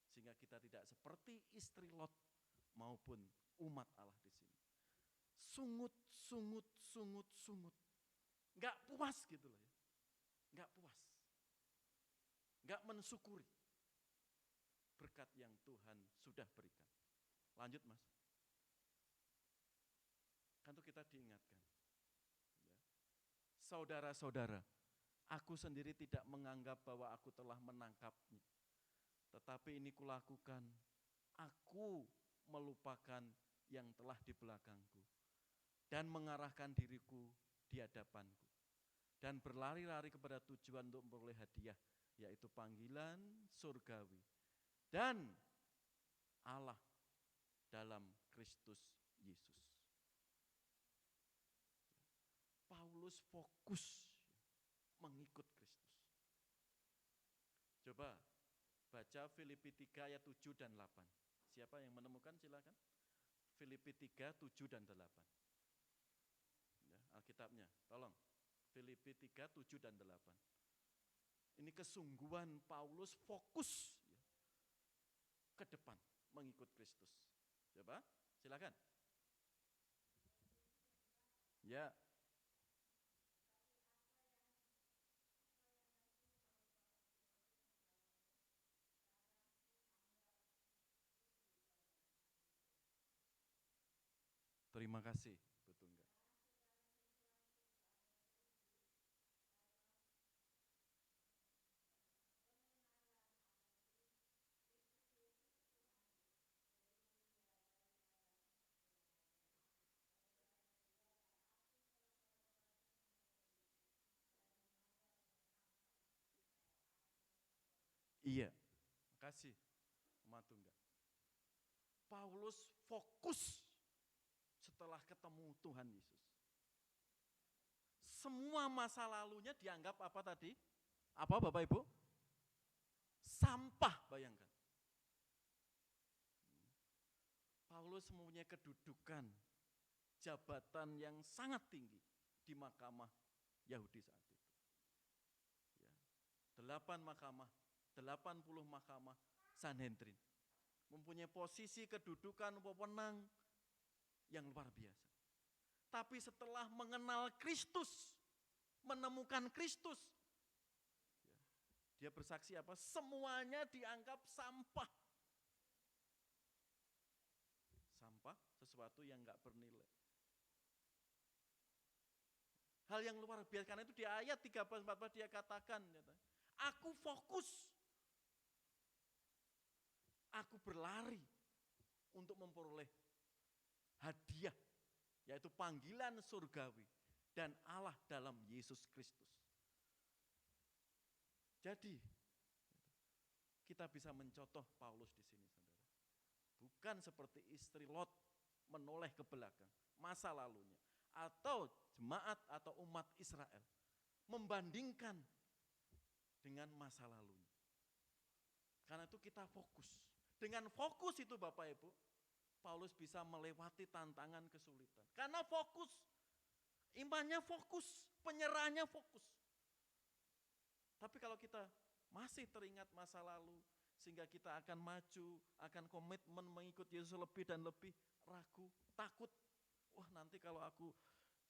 Sehingga kita tidak seperti istri Lot maupun umat Allah di sini. Sungut. Enggak puas gitu loh ya. Enggak puas. Enggak mensyukuri berkat yang Tuhan sudah berikan. Lanjut Mas. Kan itu kita diingatkan. Ya. Saudara-saudara, aku sendiri tidak menganggap bahwa aku telah menangkapnya. Tetapi ini kulakukan, aku melupakan yang telah di belakangku dan mengarahkan diriku di hadapanku dan berlari-lari kepada tujuan untuk memperoleh hadiah, yaitu panggilan surgawi dan Allah dalam Kristus Yesus. Paulus fokus mengikut Kristus. Coba baca Filipi 3 ayat 7 dan 8. Siapa yang menemukan silakan. Filipi 3, 7 dan 8. Ya, Alkitabnya, tolong. Filipi 3, 7 dan 8. Ini kesungguhan Paulus fokus ya, ke depan mengikut Kristus. Coba, silakan. Ya. Terima kasih, betul enggak? Iya, makasih, Matungga. Paulus fokus setelah ketemu Tuhan Yesus. Semua masa lalunya dianggap apa tadi? Apa Bapak Ibu? Sampah, bayangkan. Paulus mempunyai kedudukan, jabatan yang sangat tinggi di mahkamah Yahudi saat itu. Ya, 8 mahkamah, 80 mahkamah Sanhedrin. Mempunyai posisi kedudukan wewenang yang luar biasa. Tapi setelah mengenal Kristus, menemukan Kristus, ya, dia bersaksi apa? Semuanya dianggap sampah. Sampah, sesuatu yang enggak bernilai. Hal yang luar biasa, karena itu di ayat 13-14 dia katakan, aku fokus, aku berlari untuk memperoleh hadiah, yaitu panggilan surgawi dan Allah dalam Yesus Kristus. Jadi, kita bisa mencontoh Paulus di sini, saudara. Bukan seperti istri Lot menoleh ke belakang, masa lalunya. Atau jemaat atau umat Israel membandingkan dengan masa lalunya. Karena itu kita fokus. Dengan fokus itu Bapak Ibu, Paulus bisa melewati tantangan kesulitan. Karena fokus, imannya fokus, penyerahannya fokus. Tapi kalau kita masih teringat masa lalu, sehingga kita akan maju, akan komitmen mengikut Yesus lebih dan lebih, ragu, takut. Wah, nanti kalau aku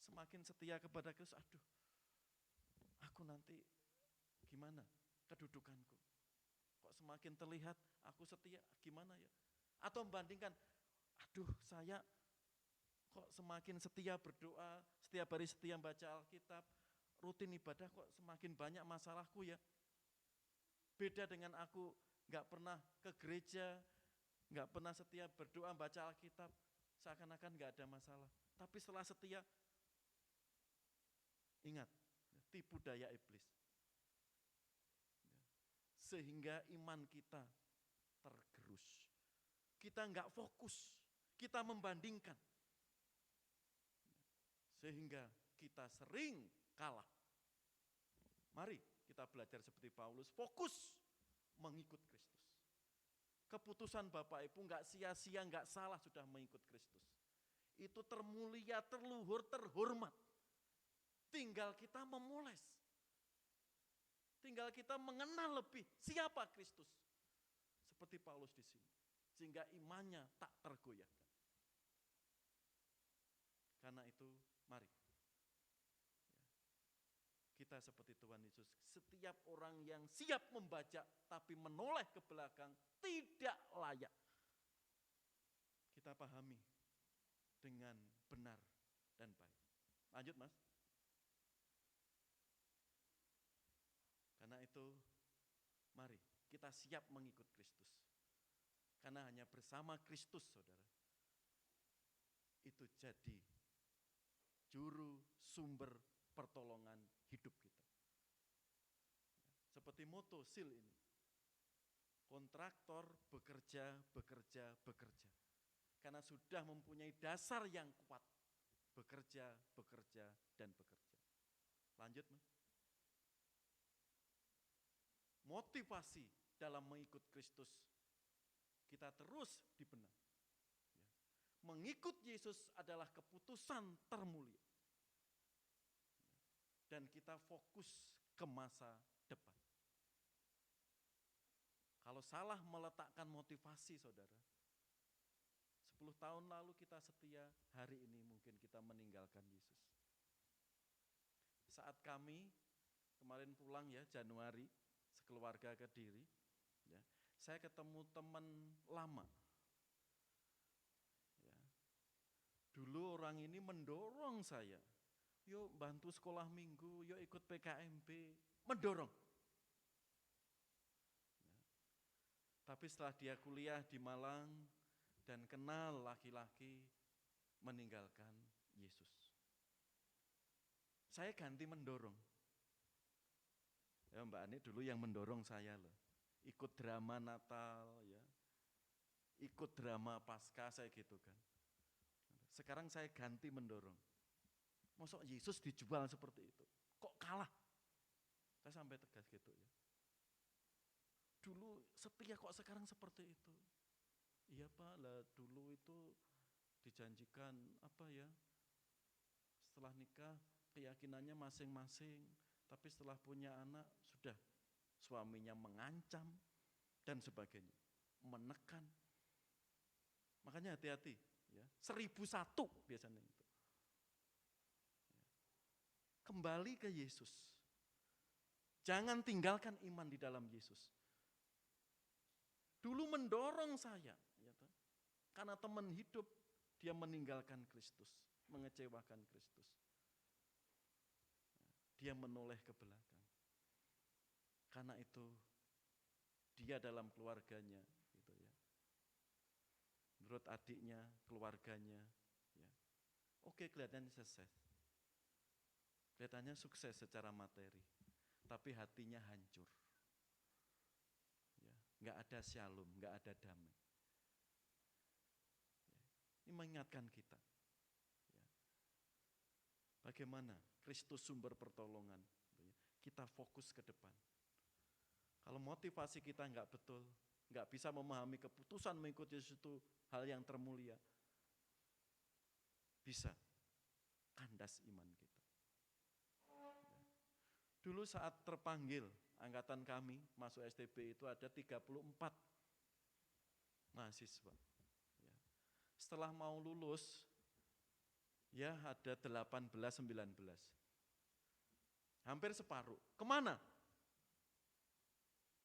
semakin setia kepada Kristus, aduh, aku nanti gimana kedudukanku? Kok semakin terlihat aku setia, gimana ya? Atau membandingkan, aduh saya kok semakin setia berdoa, setiap hari setia baca Alkitab, rutin ibadah kok semakin banyak masalahku ya. Beda dengan aku nggak pernah ke gereja, nggak pernah setia berdoa baca Alkitab, seakan-akan nggak ada masalah. Tapi setelah setia, ingat, tipu daya iblis. Sehingga iman kita tergerus. Kita nggak fokus, kita membandingkan. Sehingga kita sering kalah. Mari kita belajar seperti Paulus, fokus mengikut Kristus. Keputusan Bapak Ibu enggak sia-sia, enggak salah sudah mengikut Kristus. Itu termulia, terluhur, terhormat. Tinggal kita memoles. Tinggal kita mengenal lebih siapa Kristus. Seperti Paulus di sini. Sehingga imannya tak tergoyahkan. Karena itu mari. Kita seperti Tuhan Yesus, setiap orang yang siap membaca tapi menoleh ke belakang tidak layak. Kita pahami dengan benar dan baik. Lanjut Mas. Karena itu mari kita siap mengikut Kristus. Karena hanya bersama Kristus, saudara, itu jadi juru sumber pertolongan hidup kita. Seperti moto SEAL ini, kontraktor bekerja, bekerja, bekerja. Karena sudah mempunyai dasar yang kuat, bekerja, bekerja, dan bekerja. Lanjut, Mas. Motivasi dalam mengikut Kristus, kita terus dibenang. Mengikut Yesus adalah keputusan termulia. Dan kita fokus ke masa depan. Kalau salah meletakkan motivasi, saudara, 10 tahun lalu kita setia, hari ini mungkin kita meninggalkan Yesus. Saat kami kemarin pulang ya, Januari, sekeluarga ke Diri, ya, saya ketemu teman lama. Ya. Dulu orang ini mendorong saya, yuk bantu sekolah minggu, yuk ikut PKMB, mendorong. Ya. Tapi setelah dia kuliah di Malang dan kenal laki-laki, meninggalkan Yesus. Saya ganti mendorong. Ya, Mbak Ani dulu yang mendorong saya loh. Ikut drama Natal, ya, ikut drama Paskah, saya gitu kan. Sekarang saya ganti mendorong. Masa Yesus dijual seperti itu? Kok kalah? Saya sampai tegas gitu ya. Dulu setia kok sekarang seperti itu? Iya Pak, lah dulu itu dijanjikan apa ya? Setelah nikah keyakinannya masing-masing, tapi setelah punya anak sudah suaminya mengancam dan sebagainya, menekan. Makanya hati-hati, ya. 1001 biasanya itu. Kembali ke Yesus. Jangan tinggalkan iman di dalam Yesus. Dulu mendorong saya, ya, karena teman hidup dia meninggalkan Kristus, mengecewakan Kristus. Dia menoleh ke belakang. Karena itu dia dalam keluarganya, gitu ya. Menurut adiknya, keluarganya, ya. Oke, kelihatannya sukses. Kelihatannya sukses secara materi, tapi hatinya hancur. Ya, nggak ada shalom, nggak ada damai. Ya, ini mengingatkan kita. Ya. Bagaimana Kristus sumber pertolongan, gitu ya. Kita fokus ke depan. Kalau motivasi kita nggak betul, nggak bisa memahami keputusan mengikuti Yesus itu hal yang termulia, bisa kandas iman kita. Dulu saat terpanggil, angkatan kami masuk STB itu ada 34 mahasiswa. Ya. Setelah mau lulus, ya ada 18-19. Hampir separuh. Kemana?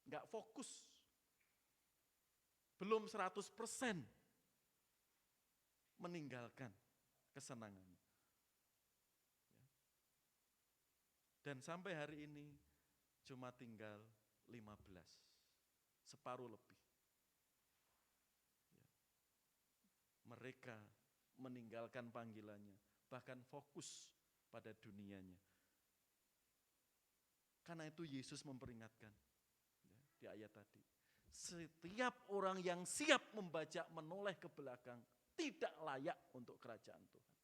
Enggak fokus. Belum 100% meninggalkan kesenangannya. Ya. Dan sampai hari ini cuma tinggal 15. Separuh lebih. Ya. Mereka meninggalkan panggilannya, bahkan fokus pada dunianya. Karena itu Yesus memperingatkan, ya, di ayat tadi, setiap orang yang siap membajak menoleh ke belakang tidak layak untuk kerajaan Tuhan.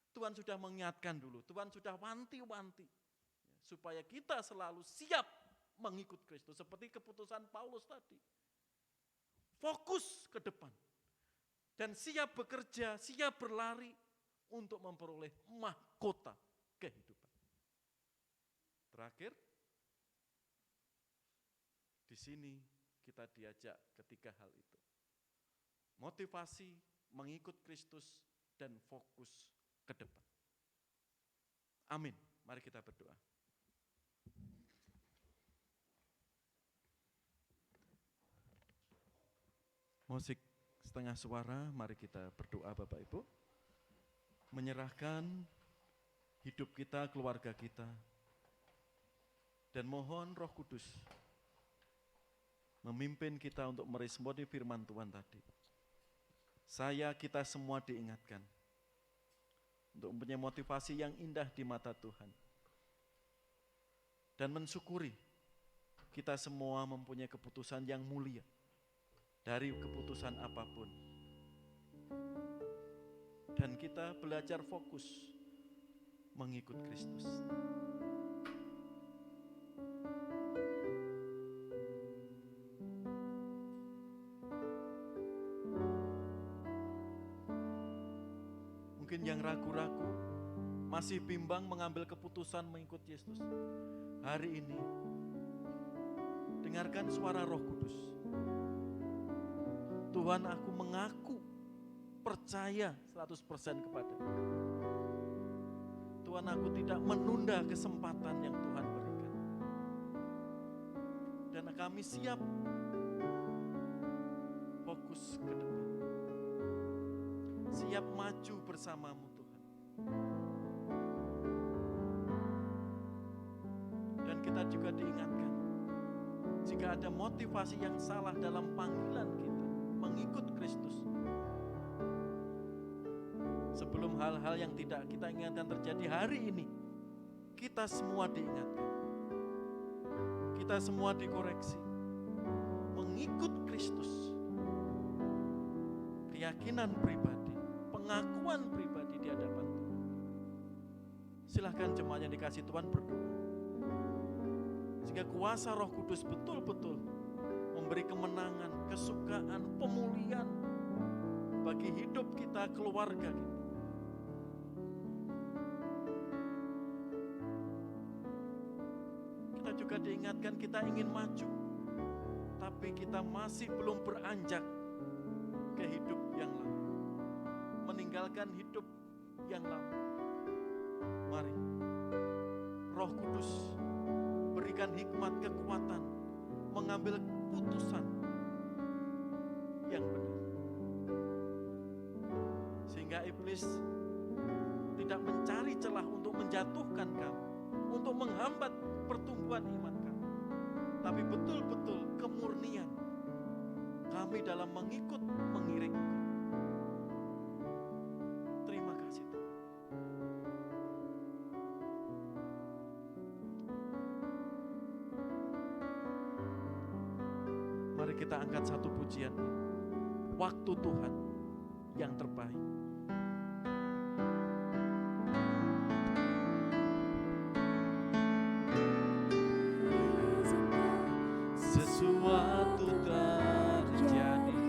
Tuhan sudah mengingatkan dulu, Tuhan sudah wanti-wanti, ya, supaya kita selalu siap mengikut Kristus, seperti keputusan Paulus tadi. Fokus ke depan. Dan siap bekerja, siap berlari untuk memperoleh mahkota kehidupan. Terakhir, di sini kita diajak ketiga hal itu. Motivasi, mengikut Kristus, dan fokus ke depan. Amin. Mari kita berdoa. Musik setengah suara, mari kita berdoa Bapak Ibu. Menyerahkan hidup kita, keluarga kita. Dan mohon Roh Kudus memimpin kita untuk meresponi firman Tuhan tadi. Kita semua diingatkan untuk mempunyai motivasi yang indah di mata Tuhan. Dan mensyukuri kita semua mempunyai keputusan yang mulia dari keputusan apapun. Dan kita belajar fokus mengikut Kristus. Mungkin yang ragu-ragu, masih bimbang mengambil keputusan mengikut Yesus. Hari ini, dengarkan suara Roh Kudus. Tuhan, aku mengaku percaya 100% kepada-Mu. Tuhan, aku tidak menunda kesempatan yang Tuhan berikan. Dan kami siap fokus ke depan. Siap maju bersama-Mu Tuhan. Dan kita juga diingatkan, jika ada motivasi yang salah dalam panggilan kita mengikut Kristus, sebelum hal-hal yang tidak kita inginkan terjadi hari ini, kita semua diingatkan, kita semua dikoreksi, mengikut Kristus, keyakinan pribadi, pengakuan pribadi di hadapan Tuhan. Silahkan jemaat yang dikasih Tuhan berdoa, sehingga kuasa Roh Kudus betul-betul memberi kemenangan, kesukaan, pemulihan bagi hidup kita, keluarga kita. Kita juga diingatkan kita ingin maju, tapi kita masih belum beranjak ke hidup yang lama, meninggalkan hidup yang lama. Mari Roh Kudus berikan hikmat, kekuatan, mengambil keputusan yang benar. Sehingga iblis tidak mencari celah untuk menjatuhkan kamu, untuk menghambat pertumbuhan iman kamu. Tapi betul-betul kemurnian kami dalam mengikut, mengiring Engkau. Terima kasih Tuhan. Mari kita angkat satu pujian. Waktu Tuhan yang terbaik. Sesuatu terjadi,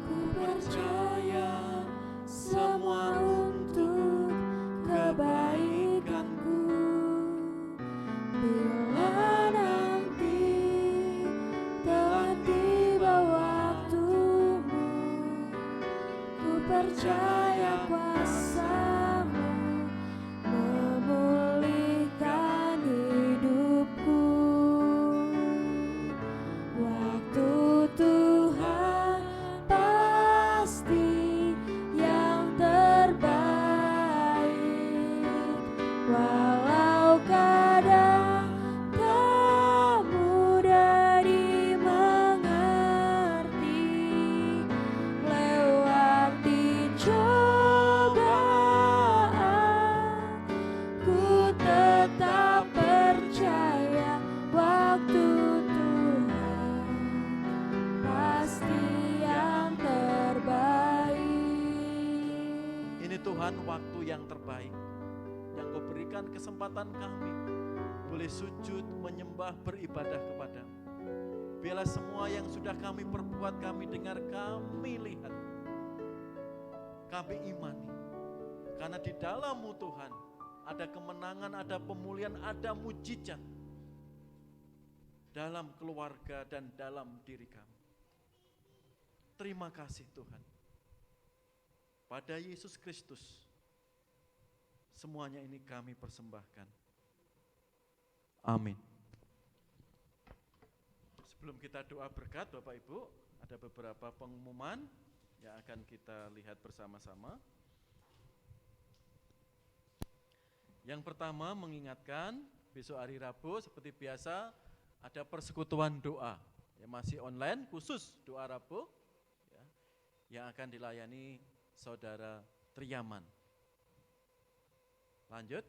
ku percaya semua untuk kebaikanku. Bila nanti telah tiba waktumu, ku percaya kuasa-Mu memulihkan hidupku. Waktu Tuhan pasti yang terbaik, walau kadang tak mudah dimengerti. Lewati cobaan, ku tetap percaya waktu Tuhan pasti yang terbaik. Ini Tuhan waktu yang terbaik yang Kau berikan kesempatan kami boleh sujud, menyembah, beribadah kepadamu. Biarlah semua yang sudah kami perbuat, kami dengar, kami lihat, kami imani. Karena di dalam-Mu Tuhan ada kemenangan, ada pemulihan, ada mujizat dalam keluarga dan dalam diri kami. Terima kasih Tuhan. Pada Yesus Kristus, semuanya ini kami persembahkan. Amin. Sebelum kita doa berkat, Bapak Ibu, ada beberapa pengumuman yang akan kita lihat bersama-sama. Yang pertama, mengingatkan besok hari Rabu seperti biasa ada persekutuan doa. Ya, masih online khusus doa Rabu ya, yang akan dilayani Saudara Triaman. Lanjut.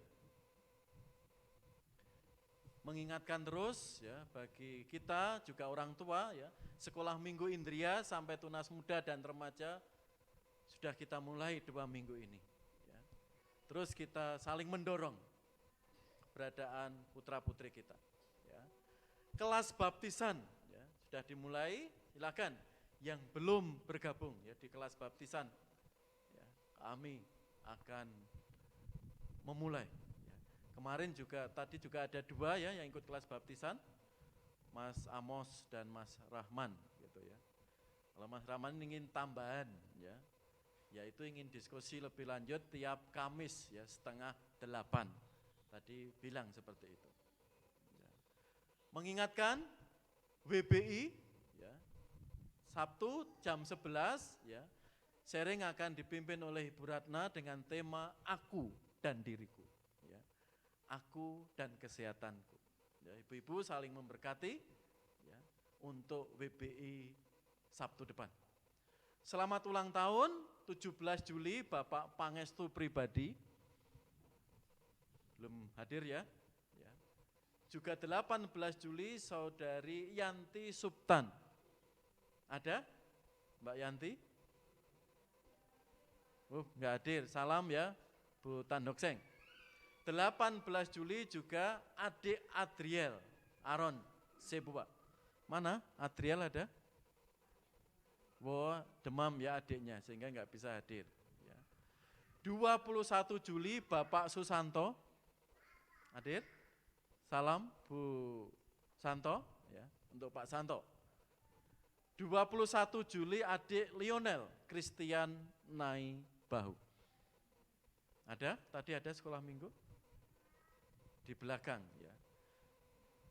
Mengingatkan terus ya bagi kita juga orang tua ya, sekolah minggu Indria sampai tunas muda dan remaja sudah kita mulai 2 minggu ini. Ya. Terus kita saling mendorong keberadaan putra-putri kita. Ya. Kelas baptisan ya, sudah dimulai, silakan yang belum bergabung ya di kelas baptisan, ya, kami akan memulai. Kemarin juga, tadi juga ada 2 ya yang ikut kelas baptisan, Mas Amos dan Mas Rahman gitu ya. Kalau Mas Rahman ingin tambahan ya, yaitu ingin diskusi lebih lanjut tiap Kamis ya 7:30. Tadi bilang seperti itu. Ya. Mengingatkan WBI ya, Sabtu jam 11 ya, sharing akan dipimpin oleh Ibu Ratna dengan tema Aku dan Diriku. Aku dan kesehatanku. Ya, ibu-ibu saling memberkati ya, untuk WBI Sabtu depan. Selamat ulang tahun 17 Juli Bapak Pangestu pribadi. Belum hadir ya. Ya. Juga 18 Juli Saudari Yanti Subtan. Ada Mbak Yanti? Enggak hadir. Salam ya Bu Tandokseng. 18 Juli juga adik Adriel, Aron Sebuah. Mana Adriel ada? Wah, demam ya adiknya sehingga nggak bisa hadir. Ya. 21 Juli Bapak Susanto, hadir? Salam Bu Santo, ya, untuk Pak Santo. 21 Juli adik Lionel, Christian Nai Bahu. Ada? Tadi ada sekolah minggu? Di belakang ya.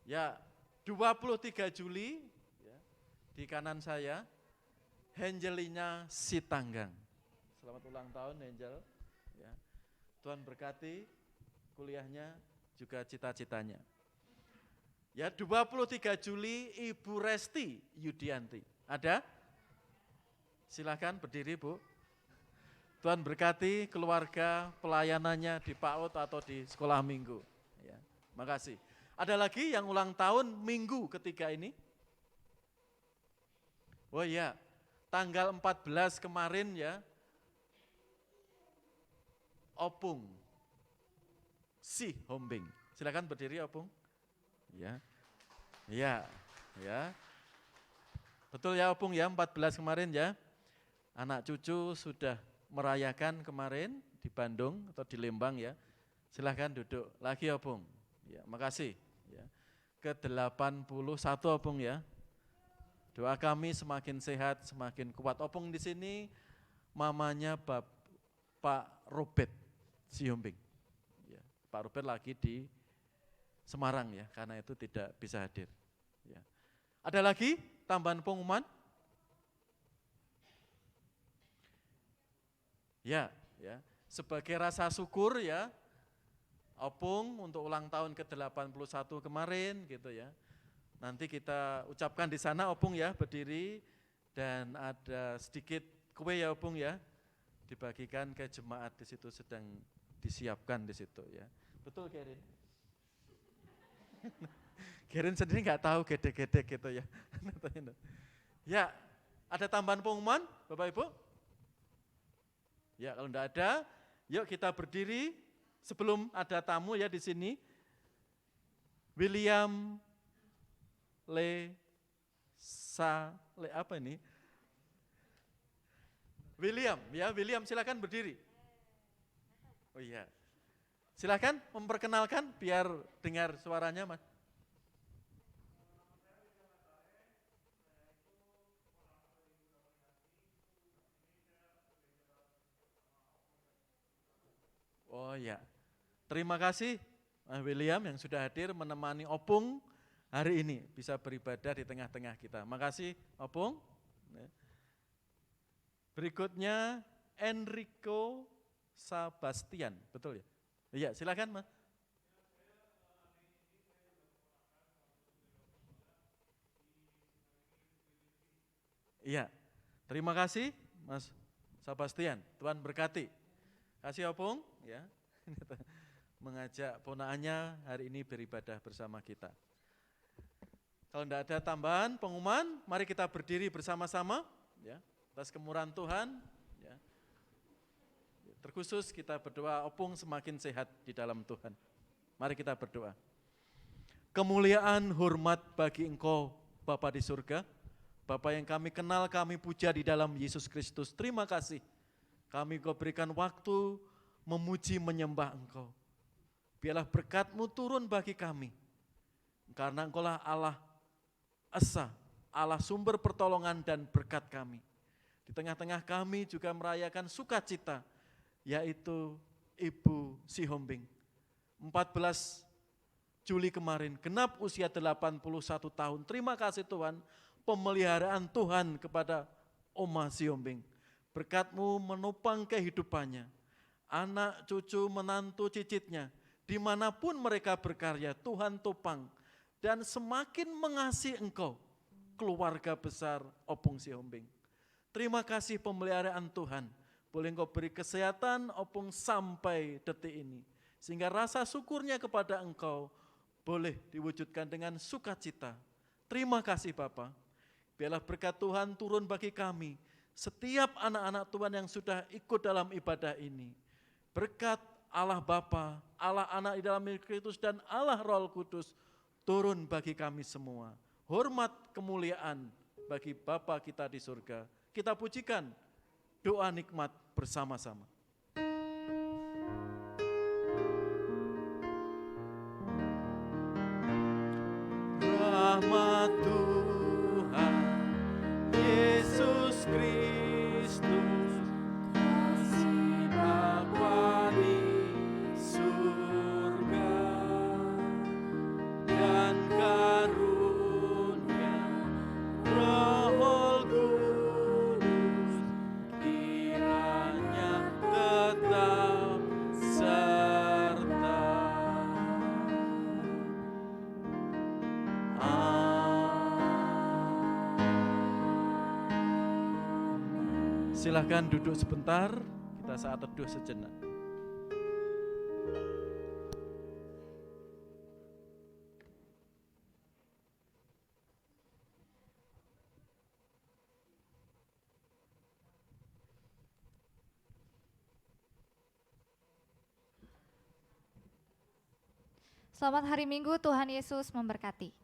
Ya, 23 Juli ya, di kanan saya Angelina Sitanggang. Selamat ulang tahun Angel ya. Tuhan berkati kuliahnya juga cita-citanya. Ya, 23 Juli Ibu Resti Yudianti. Ada? Silakan berdiri Bu. Tuhan berkati keluarga pelayanannya di PAUD atau di sekolah minggu. Makasih. Ada lagi yang ulang tahun minggu ketiga ini? Oh iya, tanggal 14 kemarin ya, Opung Si Hombing. Silakan berdiri Opung. Ya, ya, ya. Betul ya Opung ya, 14 kemarin ya. Anak cucu sudah merayakan kemarin di Bandung atau di Lembang ya. Silakan duduk lagi Opung. Ya, makasih. Ya. Ke-81 Opung ya. Doa kami semakin sehat, semakin kuat. Opung di sini mamanya Pak Robert Siombing. Ya, Pak Robert lagi di Semarang ya, karena itu tidak bisa hadir. Ya. Ada lagi tambahan pengumuman? Ya, ya. Sebagai rasa syukur ya, Opung untuk ulang tahun ke-81 kemarin gitu ya. Nanti kita ucapkan di sana Opung ya, berdiri dan ada sedikit kue ya Opung ya. Dibagikan ke jemaat di situ sedang disiapkan di situ ya. Betul Gerin? Gerin sendiri nggak tahu gede-gede gitu ya. Ya, ada tambahan pengumuman Bapak Ibu? Ya, kalau enggak ada, yuk kita berdiri. Sebelum ada tamu ya di sini, William apa ini? William ya, William silakan berdiri. Oh iya, silakan memperkenalkan biar dengar suaranya Mas. Oh ya, terima kasih Mas William yang sudah hadir menemani Opung hari ini bisa beribadah di tengah-tengah kita. Makasih Opung. Berikutnya Enrico Sebastian, betul ya? Iya, silakan Mas. Iya, terima kasih Mas Sebastian, Tuhan berkati. Kasih Opung, ya, mengajak ponaannya hari ini beribadah bersama kita. Kalau tidak ada tambahan pengumuman, mari kita berdiri bersama-sama, ya, atas kemurahan Tuhan. Ya. Terkhusus kita berdoa Opung semakin sehat di dalam Tuhan. Mari kita berdoa. Kemuliaan hormat bagi Engkau Bapa di surga, Bapa yang kami kenal, kami puja di dalam Yesus Kristus. Terima kasih kami Engkau berikan waktu memuji menyembah Engkau. Biarlah berkat-Mu turun bagi kami, karena Engkau lah Allah Esa, Allah sumber pertolongan dan berkat kami. Di tengah-tengah kami juga merayakan sukacita, yaitu Ibu Sihombing. 14 Juli kemarin, genap usia 81 tahun. Terima kasih Tuhan, pemeliharaan Tuhan kepada Oma Sihombing. Berkat-Mu menopang kehidupannya, anak, cucu, menantu, cicitnya, dimanapun mereka berkarya, Tuhan topang. Dan semakin mengasihi Engkau, keluarga besar Opung Sihombing. Terima kasih pemeliharaan Tuhan, boleh Engkau beri kesehatan Opung sampai detik ini. Sehingga rasa syukurnya kepada Engkau boleh diwujudkan dengan sukacita. Terima kasih Bapa. Biarlah berkat Tuhan turun bagi kami, setiap anak-anak Tuhan yang sudah ikut dalam ibadah ini. Berkat Allah Bapa, Allah Anak di dalam Kristus dan Allah Roh Kudus turun bagi kami semua. Hormat kemuliaan bagi Bapa kita di surga. Kita pujikan doa nikmat bersama-sama. Rahmat Tuhan Yesus Kristus, kasih Bapa di surga, dan karunia Roh Kudus kiranya tetap serta. Silakan duduk sebentar, kita saat teduh sejenak. Selamat hari Minggu, Tuhan Yesus memberkati.